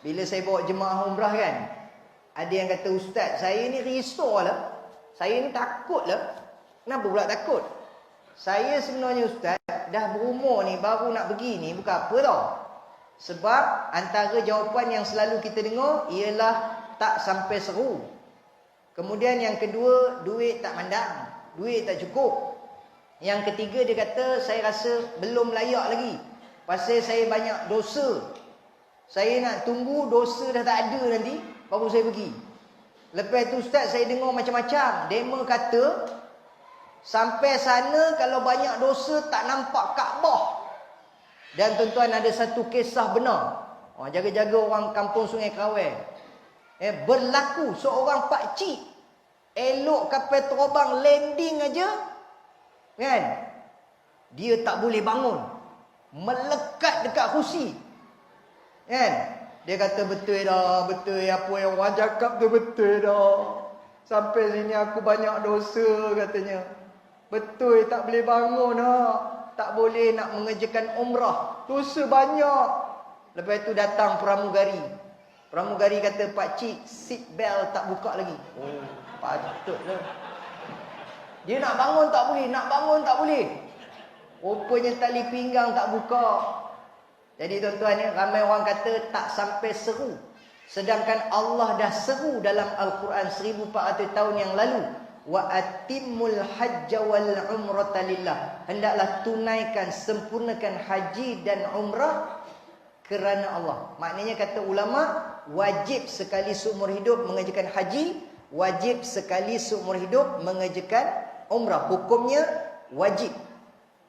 bila saya bawa jemaah umrah kan, ada yang kata, "Ustaz, saya ni risaulah. Saya ni takutlah." Kenapa pula takut? Saya sebenarnya Ustaz, dah berumur ni, baru nak pergi ni, bukan apa tau. Sebab antara jawapan yang selalu kita dengar ialah tak sampai seru. Kemudian yang kedua, duit tak mandang, duit tak cukup. Yang ketiga dia kata, saya rasa belum layak lagi, pasal saya banyak dosa. Saya nak tunggu dosa dah tak ada nanti baru saya pergi. Lepas tu Ustaz, saya dengar macam-macam. Dema kata sampai sana kalau banyak dosa tak nampak Kaabah. Dan tuan-tuan, ada satu kisah benar. Jaga-jaga orang kampung Sungai Kerawai. Berlaku seorang pakcik elok kapal terbang landing aja, kan, dia tak boleh bangun, melekat dekat kursi, kan. Dia kata, "Betul dah, betul apa yang orang cakap tu, betul dah. Sampai sini aku banyak dosa," katanya. "Betul, tak boleh bangun dah. Tak boleh nak mengerjakan umrah, dosa banyak." Lepas tu datang pramugari. Pramugari kata, "Pakcik, seat belt tak buka lagi." Oh, patutlah. Dia nak bangun tak boleh, nak bangun tak boleh. Rupanya tali pinggang tak buka. Jadi tuan-tuan ya, ramai orang kata tak sampai seru. Sedangkan Allah dah seru dalam Al-Quran 1400 tahun yang lalu. Wa atimmul hajja wal umrata lillah. Hendaklah tunaikan, sempurnakan haji dan umrah kerana Allah. Maknanya kata ulama, wajib sekali seumur hidup mengerjakan haji, wajib sekali seumur hidup mengerjakan umrah. Hukumnya wajib.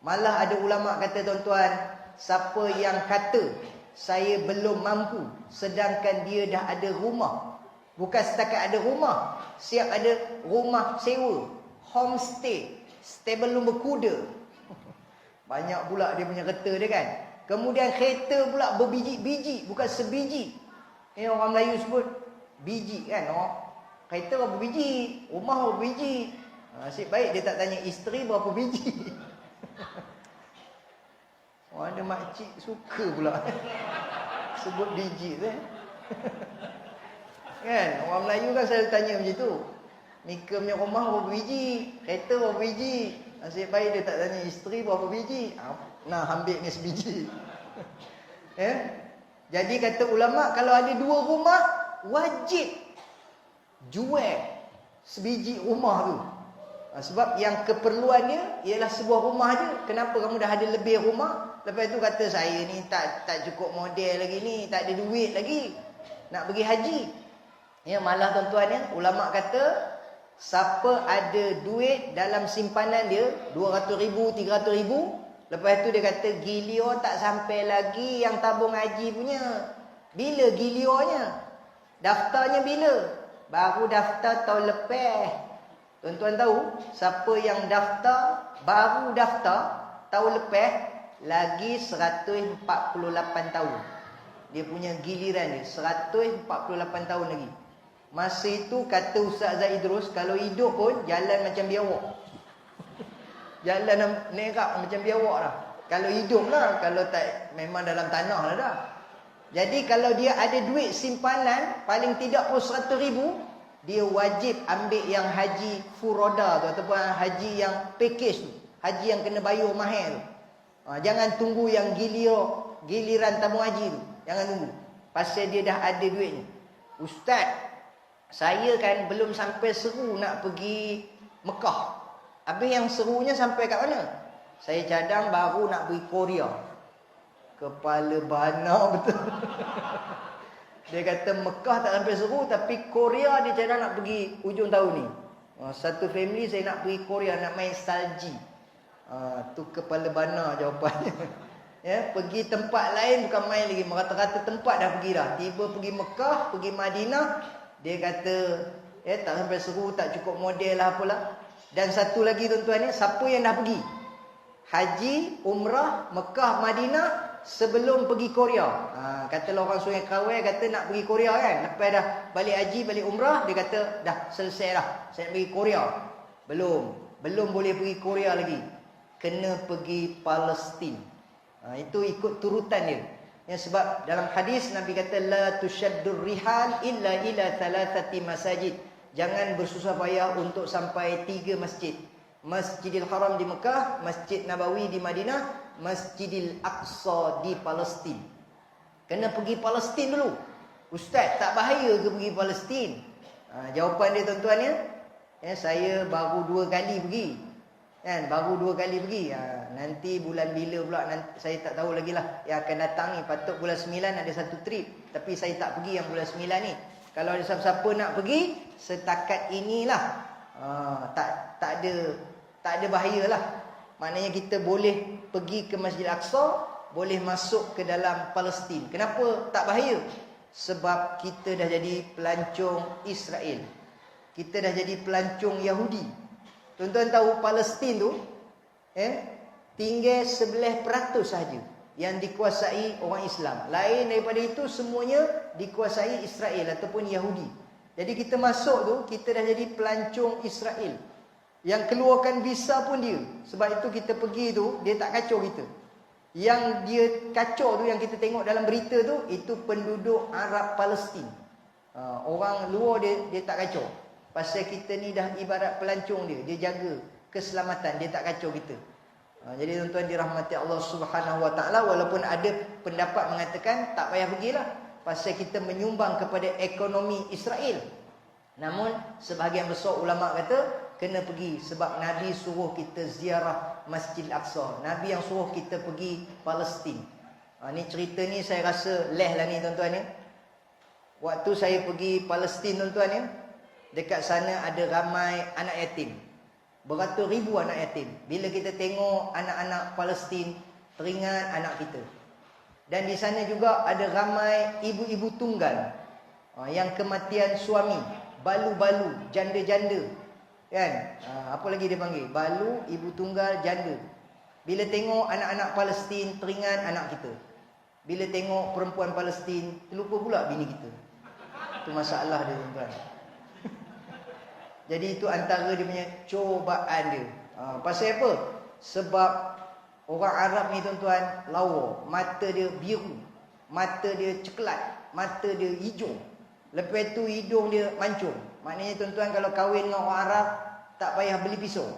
Malah ada ulama kata, tuan-tuan, siapa yang kata saya belum mampu sedangkan dia dah ada rumah, bukan setakat ada rumah, siap ada rumah sewa, homestay, stable lumba kuda, banyak pula dia punya kereta dia kan. Kemudian kereta pula berbiji-biji, bukan sebiji. Ini orang Melayu sebut biji kan. Kereta berapa biji, rumah berapa biji. Nasib baik dia tak tanya isteri berapa biji. Ada makcik suka pula sebut biji tu kan. Orang Melayu kan selalu tanya macam tu. Mika punya rumah berapa biji, kereta berapa biji. Nasib baik dia tak tanya isteri berapa biji. Nah, ambil ni sebiji. Jadi kata ulama, kalau ada 2 rumah, wajib jual sebiji rumah tu. Sebab yang keperluannya ialah sebuah rumah je. Kenapa kamu dah ada lebih rumah? Lepas tu kata, saya ni tak cukup model lagi ni, tak ada duit lagi nak pergi haji. Ya, malah tuan-tuan ya, ulama kata siapa ada duit dalam simpanan dia 200,000, 300,000, lepas tu dia kata gilio tak sampai lagi yang tabung haji punya. Bila gilionya? Daftarnya bila? Baru daftar tahun lepas. Tuan-tuan tahu, siapa yang daftar, baru daftar tahun lepas, lagi 148 tahun. Dia punya giliran dia, 148 tahun lagi. Masa itu kata Ustaz Zaidrus, kalau hidup pun jalan macam biawak. Jalan nerak macam biawak lah. Kalau hidup lah, kalau tak memang dalam tanah lah dah. Jadi kalau dia ada duit simpanan, paling tidak pun 100,000, dia wajib ambil yang haji furoda tu, ataupun haji yang package tu, haji yang kena bayar mahal tu. Jangan tunggu yang giliran tabung haji tu. Jangan tunggu, pasal dia dah ada duit ni. Ustaz, saya kan belum sampai seru nak pergi Mekah. Habis yang serunya sampai kat mana? Saya cadang baru nak pergi Korea. Kepala bana betul. Dia kata Mekah tak sampai seru, tapi Korea dia cadang nak pergi ujung tahun ni. Satu family saya nak pergi Korea, nak main salji. Tu kepala bana jawapannya. Ya, pergi tempat lain bukan main lagi, merata-rata tempat dah pergi dah. Tiba pergi Mekah, pergi Madinah, dia kata tak sampai seru, tak cukup model lah apalah. Dan satu lagi tuan-tuan ni, siapa yang dah pergi haji, umrah, Mekah, Madinah sebelum pergi Korea. Katalah orang Sungai Krawai kata nak pergi Korea kan, lepas dah balik haji, balik umrah, dia kata dah selesai dah, saya nak pergi Korea. Belum boleh pergi Korea lagi, kena pergi Palestin. Itu ikut turutan dia. Ya, sebab dalam hadis Nabi kata la tushaddur rihal illa ila thalathati masajid. Jangan bersusah payah untuk sampai 3 masjid. Masjidil Haram di Mekah, Masjid Nabawi di Madinah, Masjidil Aqsa di Palestin. Kena pergi Palestin dulu. Ustaz, tak bahaya ke pergi Palestin? Jawapan dia tuan-tuan ya, saya baru 2 kali pergi. Kan, baru 2 kali pergi. Nanti bulan bila pula nanti, saya tak tahu lagi lah yang akan datang ni. Patut bulan 9 ada satu trip, tapi saya tak pergi yang bulan 9 ni. Kalau ada siapa-siapa nak pergi, setakat inilah tak ada bahayalah. Maknanya kita boleh pergi ke Masjid Al-Aqsa, boleh masuk ke dalam Palestin. Kenapa tak bahaya? Sebab kita dah jadi pelancong Israel, kita dah jadi pelancong Yahudi. Tuan-tuan tahu Palestin tu tinggal 11% sahaja yang dikuasai orang Islam. Lain daripada itu semuanya dikuasai Israel ataupun Yahudi. Jadi kita masuk tu, kita dah jadi pelancong Israel. Yang keluarkan visa pun dia. Sebab itu kita pergi tu, dia tak kacau kita. Yang dia kacau tu, yang kita tengok dalam berita tu, itu penduduk Arab Palestin. Orang luar dia tak kacau. Pasal kita ni dah ibarat pelancong dia. Dia jaga keselamatan, dia tak kacau kita. Jadi tuan-tuan dirahmati Allah Subhanahu Wa Taala, walaupun ada pendapat mengatakan tak payah pergilah, pasal kita menyumbang kepada ekonomi Israel. Namun sebahagian besar ulama kata kena pergi sebab Nabi suruh kita ziarah Masjid Al-Aqsa. Nabi yang suruh kita pergi Palestin. Ni cerita ni saya rasa leh lah ni tuan-tuan ya. Waktu saya pergi Palestin tuan-tuan ya, dekat sana ada ramai anak yatim. Beratus ribu anak yatim. Bila kita tengok anak-anak Palestin, teringat anak kita. Dan di sana juga ada ramai ibu-ibu tunggal yang kematian suami, balu-balu, janda-janda. Kan? Apa lagi dia panggil? Balu, ibu tunggal, janda. Bila tengok anak-anak Palestin, teringat anak kita. Bila tengok perempuan Palestin, terlupa pula bini kita. Itu masalah dia tuan-tuan. Jadi itu antara dia punya cobaan dia. Pasal apa? Sebab orang Arab ni tuan-tuan lawa, mata dia biru, mata dia coklat, mata dia hijau. Lepas tu hidung dia mancung. Maknanya tuan-tuan kalau kahwin dengan orang Arab, tak payah beli pisau.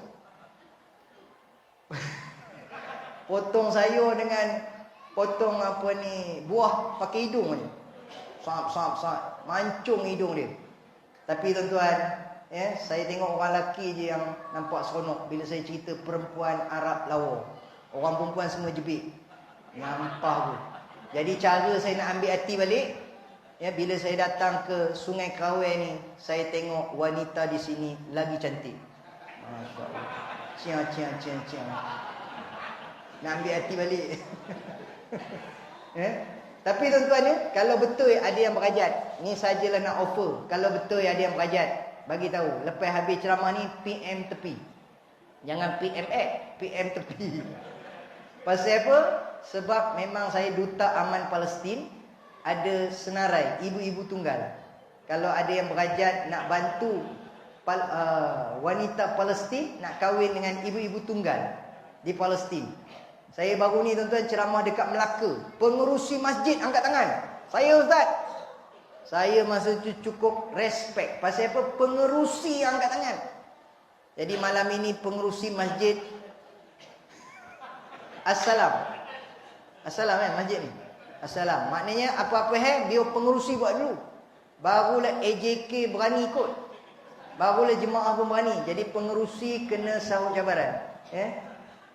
Potong sayur dengan potong buah pakai hidung je. Sap, mancung hidung dia. Tapi tuan-tuan, saya tengok orang lelaki je yang nampak seronok bila saya cerita perempuan Arab lawa. Orang perempuan semua jebik. Nyampah pun. Jadi cara saya nak ambil hati balik, bila saya datang ke Sungai Krawai ni, saya tengok wanita di sini lagi cantik. Masya-Allah. Ciang. Nak ambil hati balik. Tapi tuan-tuan kalau betul ada yang berhajat, ni sajalah nak offer. Kalau betul ada yang berhajat, bagi tahu. Lepas habis ceramah ni, PM tepi. Jangan PM PM tepi. Pasal apa? Sebab memang saya duta aman Palestin. Ada senarai ibu-ibu tunggal. Kalau ada yang berhajat nak bantu wanita Palestin nak kahwin dengan ibu-ibu tunggal di Palestin. Saya baru ni tuan-tuan ceramah dekat Melaka. Pengerusi masjid angkat tangan. Saya Ustaz. Saya masa tu cukup respect. Pasal apa? Pengerusi angkat tangan. Jadi malam ini pengerusi masjid Assalam kan masjid ni? Assalam. Maknanya apa-apa biar pengerusi buat dulu. Barulah AJK berani ikut. Barulah jemaah pun berani. Jadi pengerusi kena sahut cabaran.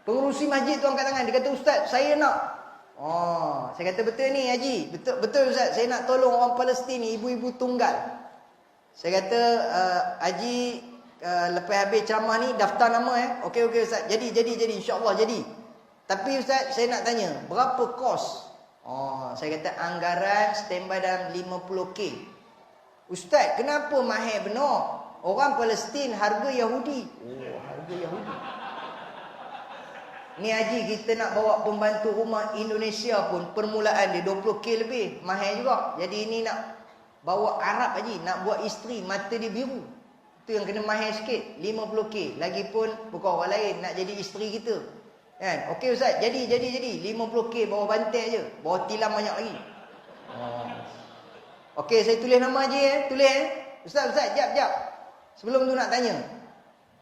Pengerusi masjid tu angkat tangan. Dia kata, Ustaz, saya nak. Saya kata betul ni Haji. Betul Ustaz, saya nak tolong orang Palestin ni, ibu-ibu tunggal. Saya kata Haji lepas habis ceramah ni daftar nama Okey Ustaz. Jadi insya-Allah jadi. Tapi Ustaz, saya nak tanya, berapa kos? Saya kata anggaran standby dalam 50K. Ustaz, kenapa mahal benar? Orang Palestin harga Yahudi. Harga Yahudi. Ni haji kita nak bawa pembantu rumah Indonesia pun permulaan dia 20K lebih. Mahal juga. Jadi ini nak bawa Arab haji, nak buat isteri mata dia biru. Itu yang kena mahal sikit, 50K. Lagipun bukan orang lain nak jadi isteri kita. Kan? Okey Ustaz, jadi 50K bawa bantai je. Bawa tilam banyak lagi. Okey, saya tulis nama haji tulis Ustaz, jap. Sebelum tu nak tanya.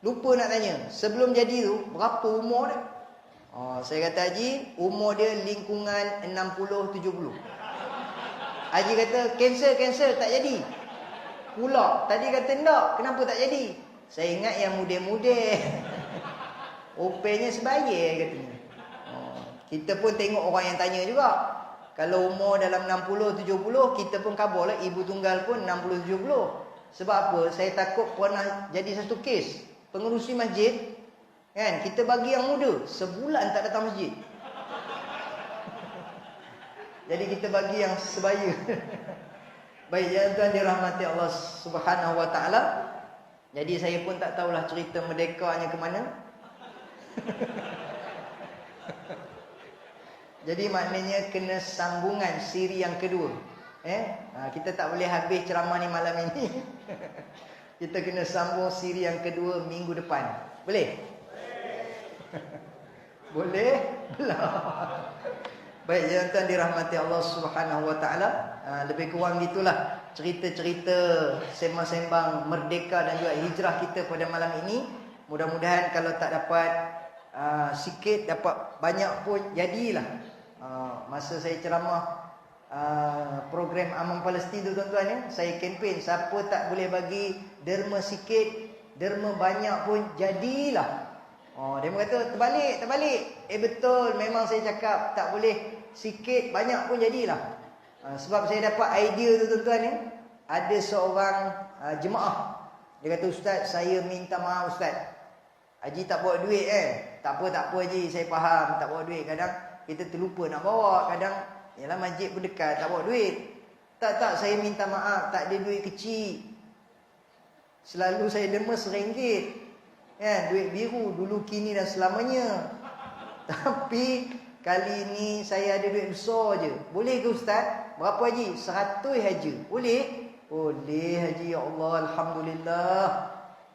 Lupa nak tanya. Sebelum jadi tu berapa umur dia? Saya kata haji, umur dia lingkungan 60-70. Haji kata, cancel tak jadi. Pula, tadi kata tak, kenapa tak jadi? Saya ingat yang muda-muda. Openya sebaya katanya. Kita pun tengok orang yang tanya juga. Kalau umur dalam 60-70, kita pun kabarlah ibu tunggal pun 60-70. Sebab apa? Saya takut pernah jadi satu kes. Pengerusi masjid, kan, kita bagi yang muda, sebulan tak datang masjid. Jadi kita bagi yang sebaya. Baik, ya tuan dirahmati Allah Subhanahu wa taala. Jadi saya pun tak tahulah cerita merdekanya ke mana. Jadi maknanya kena sambungan siri yang kedua. Kita tak boleh habis ceramah ni malam ini. Kita kena sambung siri yang kedua minggu depan. Boleh? Boleh? Belah. Baik, ya tuan dirahmati Allah Subhanahu wa taala. Lebih kurang gitulah cerita-cerita sembang-sembang merdeka dan juga hijrah kita pada malam ini. Mudah-mudahan kalau tak dapat sikit, dapat banyak pun jadilah. Masa saya ceramah program Aman Palestin tu tuan-tuan ya, saya kempen siapa tak boleh bagi derma sikit, derma banyak pun jadilah. Dia kata terbalik. Betul, memang saya cakap tak boleh sikit, banyak pun jadilah. Sebab saya dapat idea tu tuan-tuan ya. Ada seorang jemaah. Dia kata, Ustaz, saya minta maaf Ustaz. Haji tak bawa duit Tak apa Haji, saya faham tak bawa duit. Kadang kita terlupa nak bawa. Kadang, yalah masjid pun dekat, tak bawa duit. Tak, saya minta maaf, tak ada duit kecil. Selalu saya derma RM1. Duit biru, dulu, kini dan selamanya. Tapi kali ini saya ada duit besar je. Boleh ke Ustaz? Berapa Haji? 100 Haji. Boleh? Boleh Haji. Ya Allah, Alhamdulillah.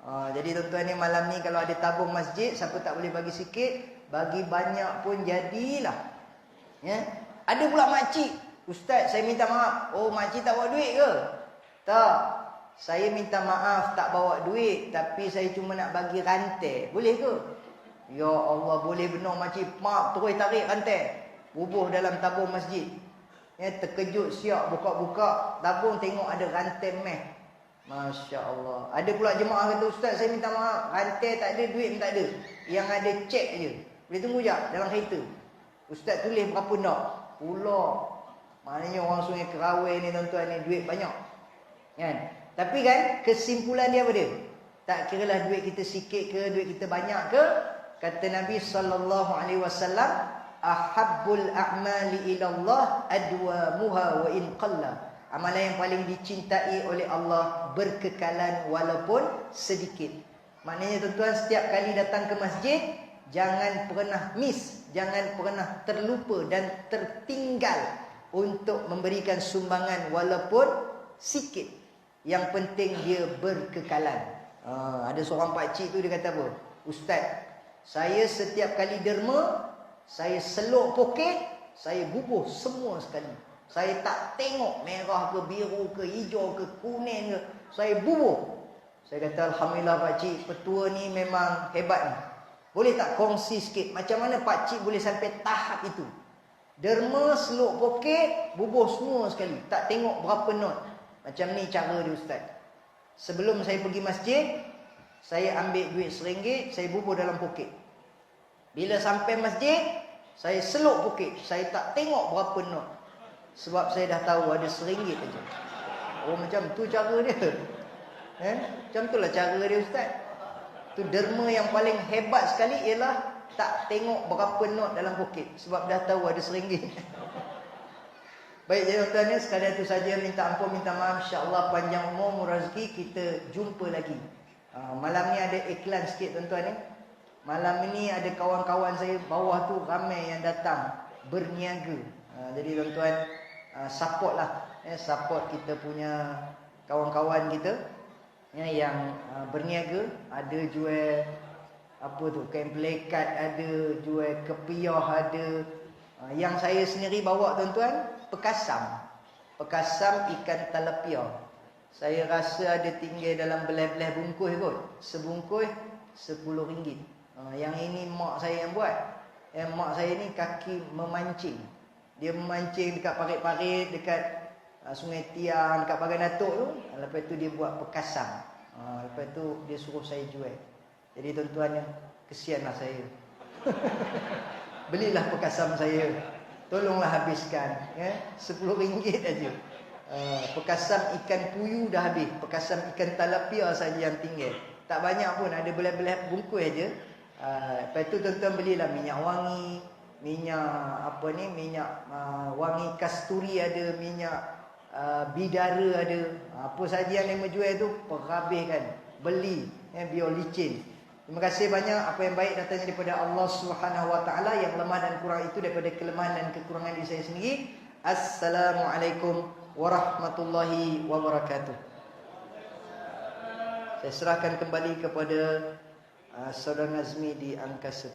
Jadi tuan-tuan ni malam ni kalau ada tabung masjid, siapa tak boleh bagi sikit, bagi banyak pun jadilah. Ada pula makcik, Ustaz saya minta maaf. Makcik tak bawa duit ke? Tak, saya minta maaf tak bawa duit, tapi saya cuma nak bagi rantai. Boleh ke? Ya Allah, boleh benar makcik. Mak terus tarik rantai, bubuh dalam tabung masjid. Terkejut siap buka-buka tabung, tengok ada rantai meh. Masya Allah. Ada pula jemaah kata, Ustaz saya minta maaf, rantai tak ada, duit pun tak ada, yang ada cek je. Boleh tunggu jap dalam kereta. Ustaz tulis berapa nak? Pula. Maknanya orang Sungai Kerawai ni tuan-tuan ni duit banyak. Kan? Tapi kan kesimpulan dia apa dia? Tak kiralah duit kita sikit ke, duit kita banyak ke. Kata Nabi SAW, ahabbul a'mali ilallah adwamuha wa in qalla. Amalan yang paling dicintai oleh Allah berkekalan walaupun sedikit. Maknanya tuan-tuan, setiap kali datang ke masjid, jangan pernah miss, jangan pernah terlupa dan tertinggal untuk memberikan sumbangan walaupun sikit. Yang penting dia berkekalan. Ada seorang pakcik tu dia kata apa? Ustaz, saya setiap kali derma, saya seluk poket, saya bubuh semua sekali. Saya tak tengok merah ke, biru ke, hijau ke, kuning ke, saya bubuh. Saya kata Alhamdulillah pakcik, petua ni memang hebat ni. Boleh tak kongsi sikit macam mana pakcik boleh sampai tahap itu? Derma, seluk poket, bubuh semua sekali, tak tengok berapa not. Macam ni cara dia Ustaz. Sebelum saya pergi masjid, saya ambil duit RM1, saya bubuh dalam poket. Bila sampai masjid, saya seluk poket, saya tak tengok berapa not. Sebab saya dah tahu ada RM1 aja. Macam tu cara dia. Macam tu lah cara dia Ustaz. Tu derma yang paling hebat sekali ialah tak tengok berapa not dalam poket. Sebab dah tahu ada RM1. Baik, jadi tuan-tuan ni, sekadar itu saja. Minta ampun, minta maaf. InsyaAllah panjang umur rezeki, kita jumpa lagi. Malam ni ada iklan sikit tuan-tuan ni. Malam ni ada kawan-kawan saya bawah tu ramai yang datang berniaga. Jadi tuan-tuan support lah. Support kita punya kawan-kawan kita yang berniaga. Ada jual apa tu, kain pelekat ada, jual kepiah ada. Yang saya sendiri bawa tuan-tuan, pekasam. Pekasam ikan talapia. Saya rasa ada tinggal dalam belah-belah bungkus kot. Sebungkus RM10. Yang ini mak saya yang buat. Mak saya ni kaki memancing. Dia memancing dekat parit-parit, dekat Sungai Tiang, dekat Bagan Datuk tu. Lepas tu dia buat pekasam. Lepas tu dia suruh saya jual. Jadi tuan-tuan, kesianlah saya. Belilah pekasam saya. Tolonglah habiskan. RM10 aja. Pekasam ikan puyu dah habis. Pekasam ikan talapia saja yang tinggal. Tak banyak pun, ada belah-belah bungkus aja. Lepas tu tuan-tuan belilah minyak wangi, minyak apa ni, minyak wangi kasturi ada, minyak bidara ada. Apa saja yang dia menjual tu perhabiskan. Beli, biar licin. Terima kasih banyak. Apa yang baik datangnya daripada Allah Subhanahu Wa Taala, yang lemah dan kurang itu daripada kelemahan dan kekurangan diri saya sendiri. Assalamualaikum warahmatullahi wabarakatuh. Saya serahkan kembali kepada Saudara Nazmi di angkasa.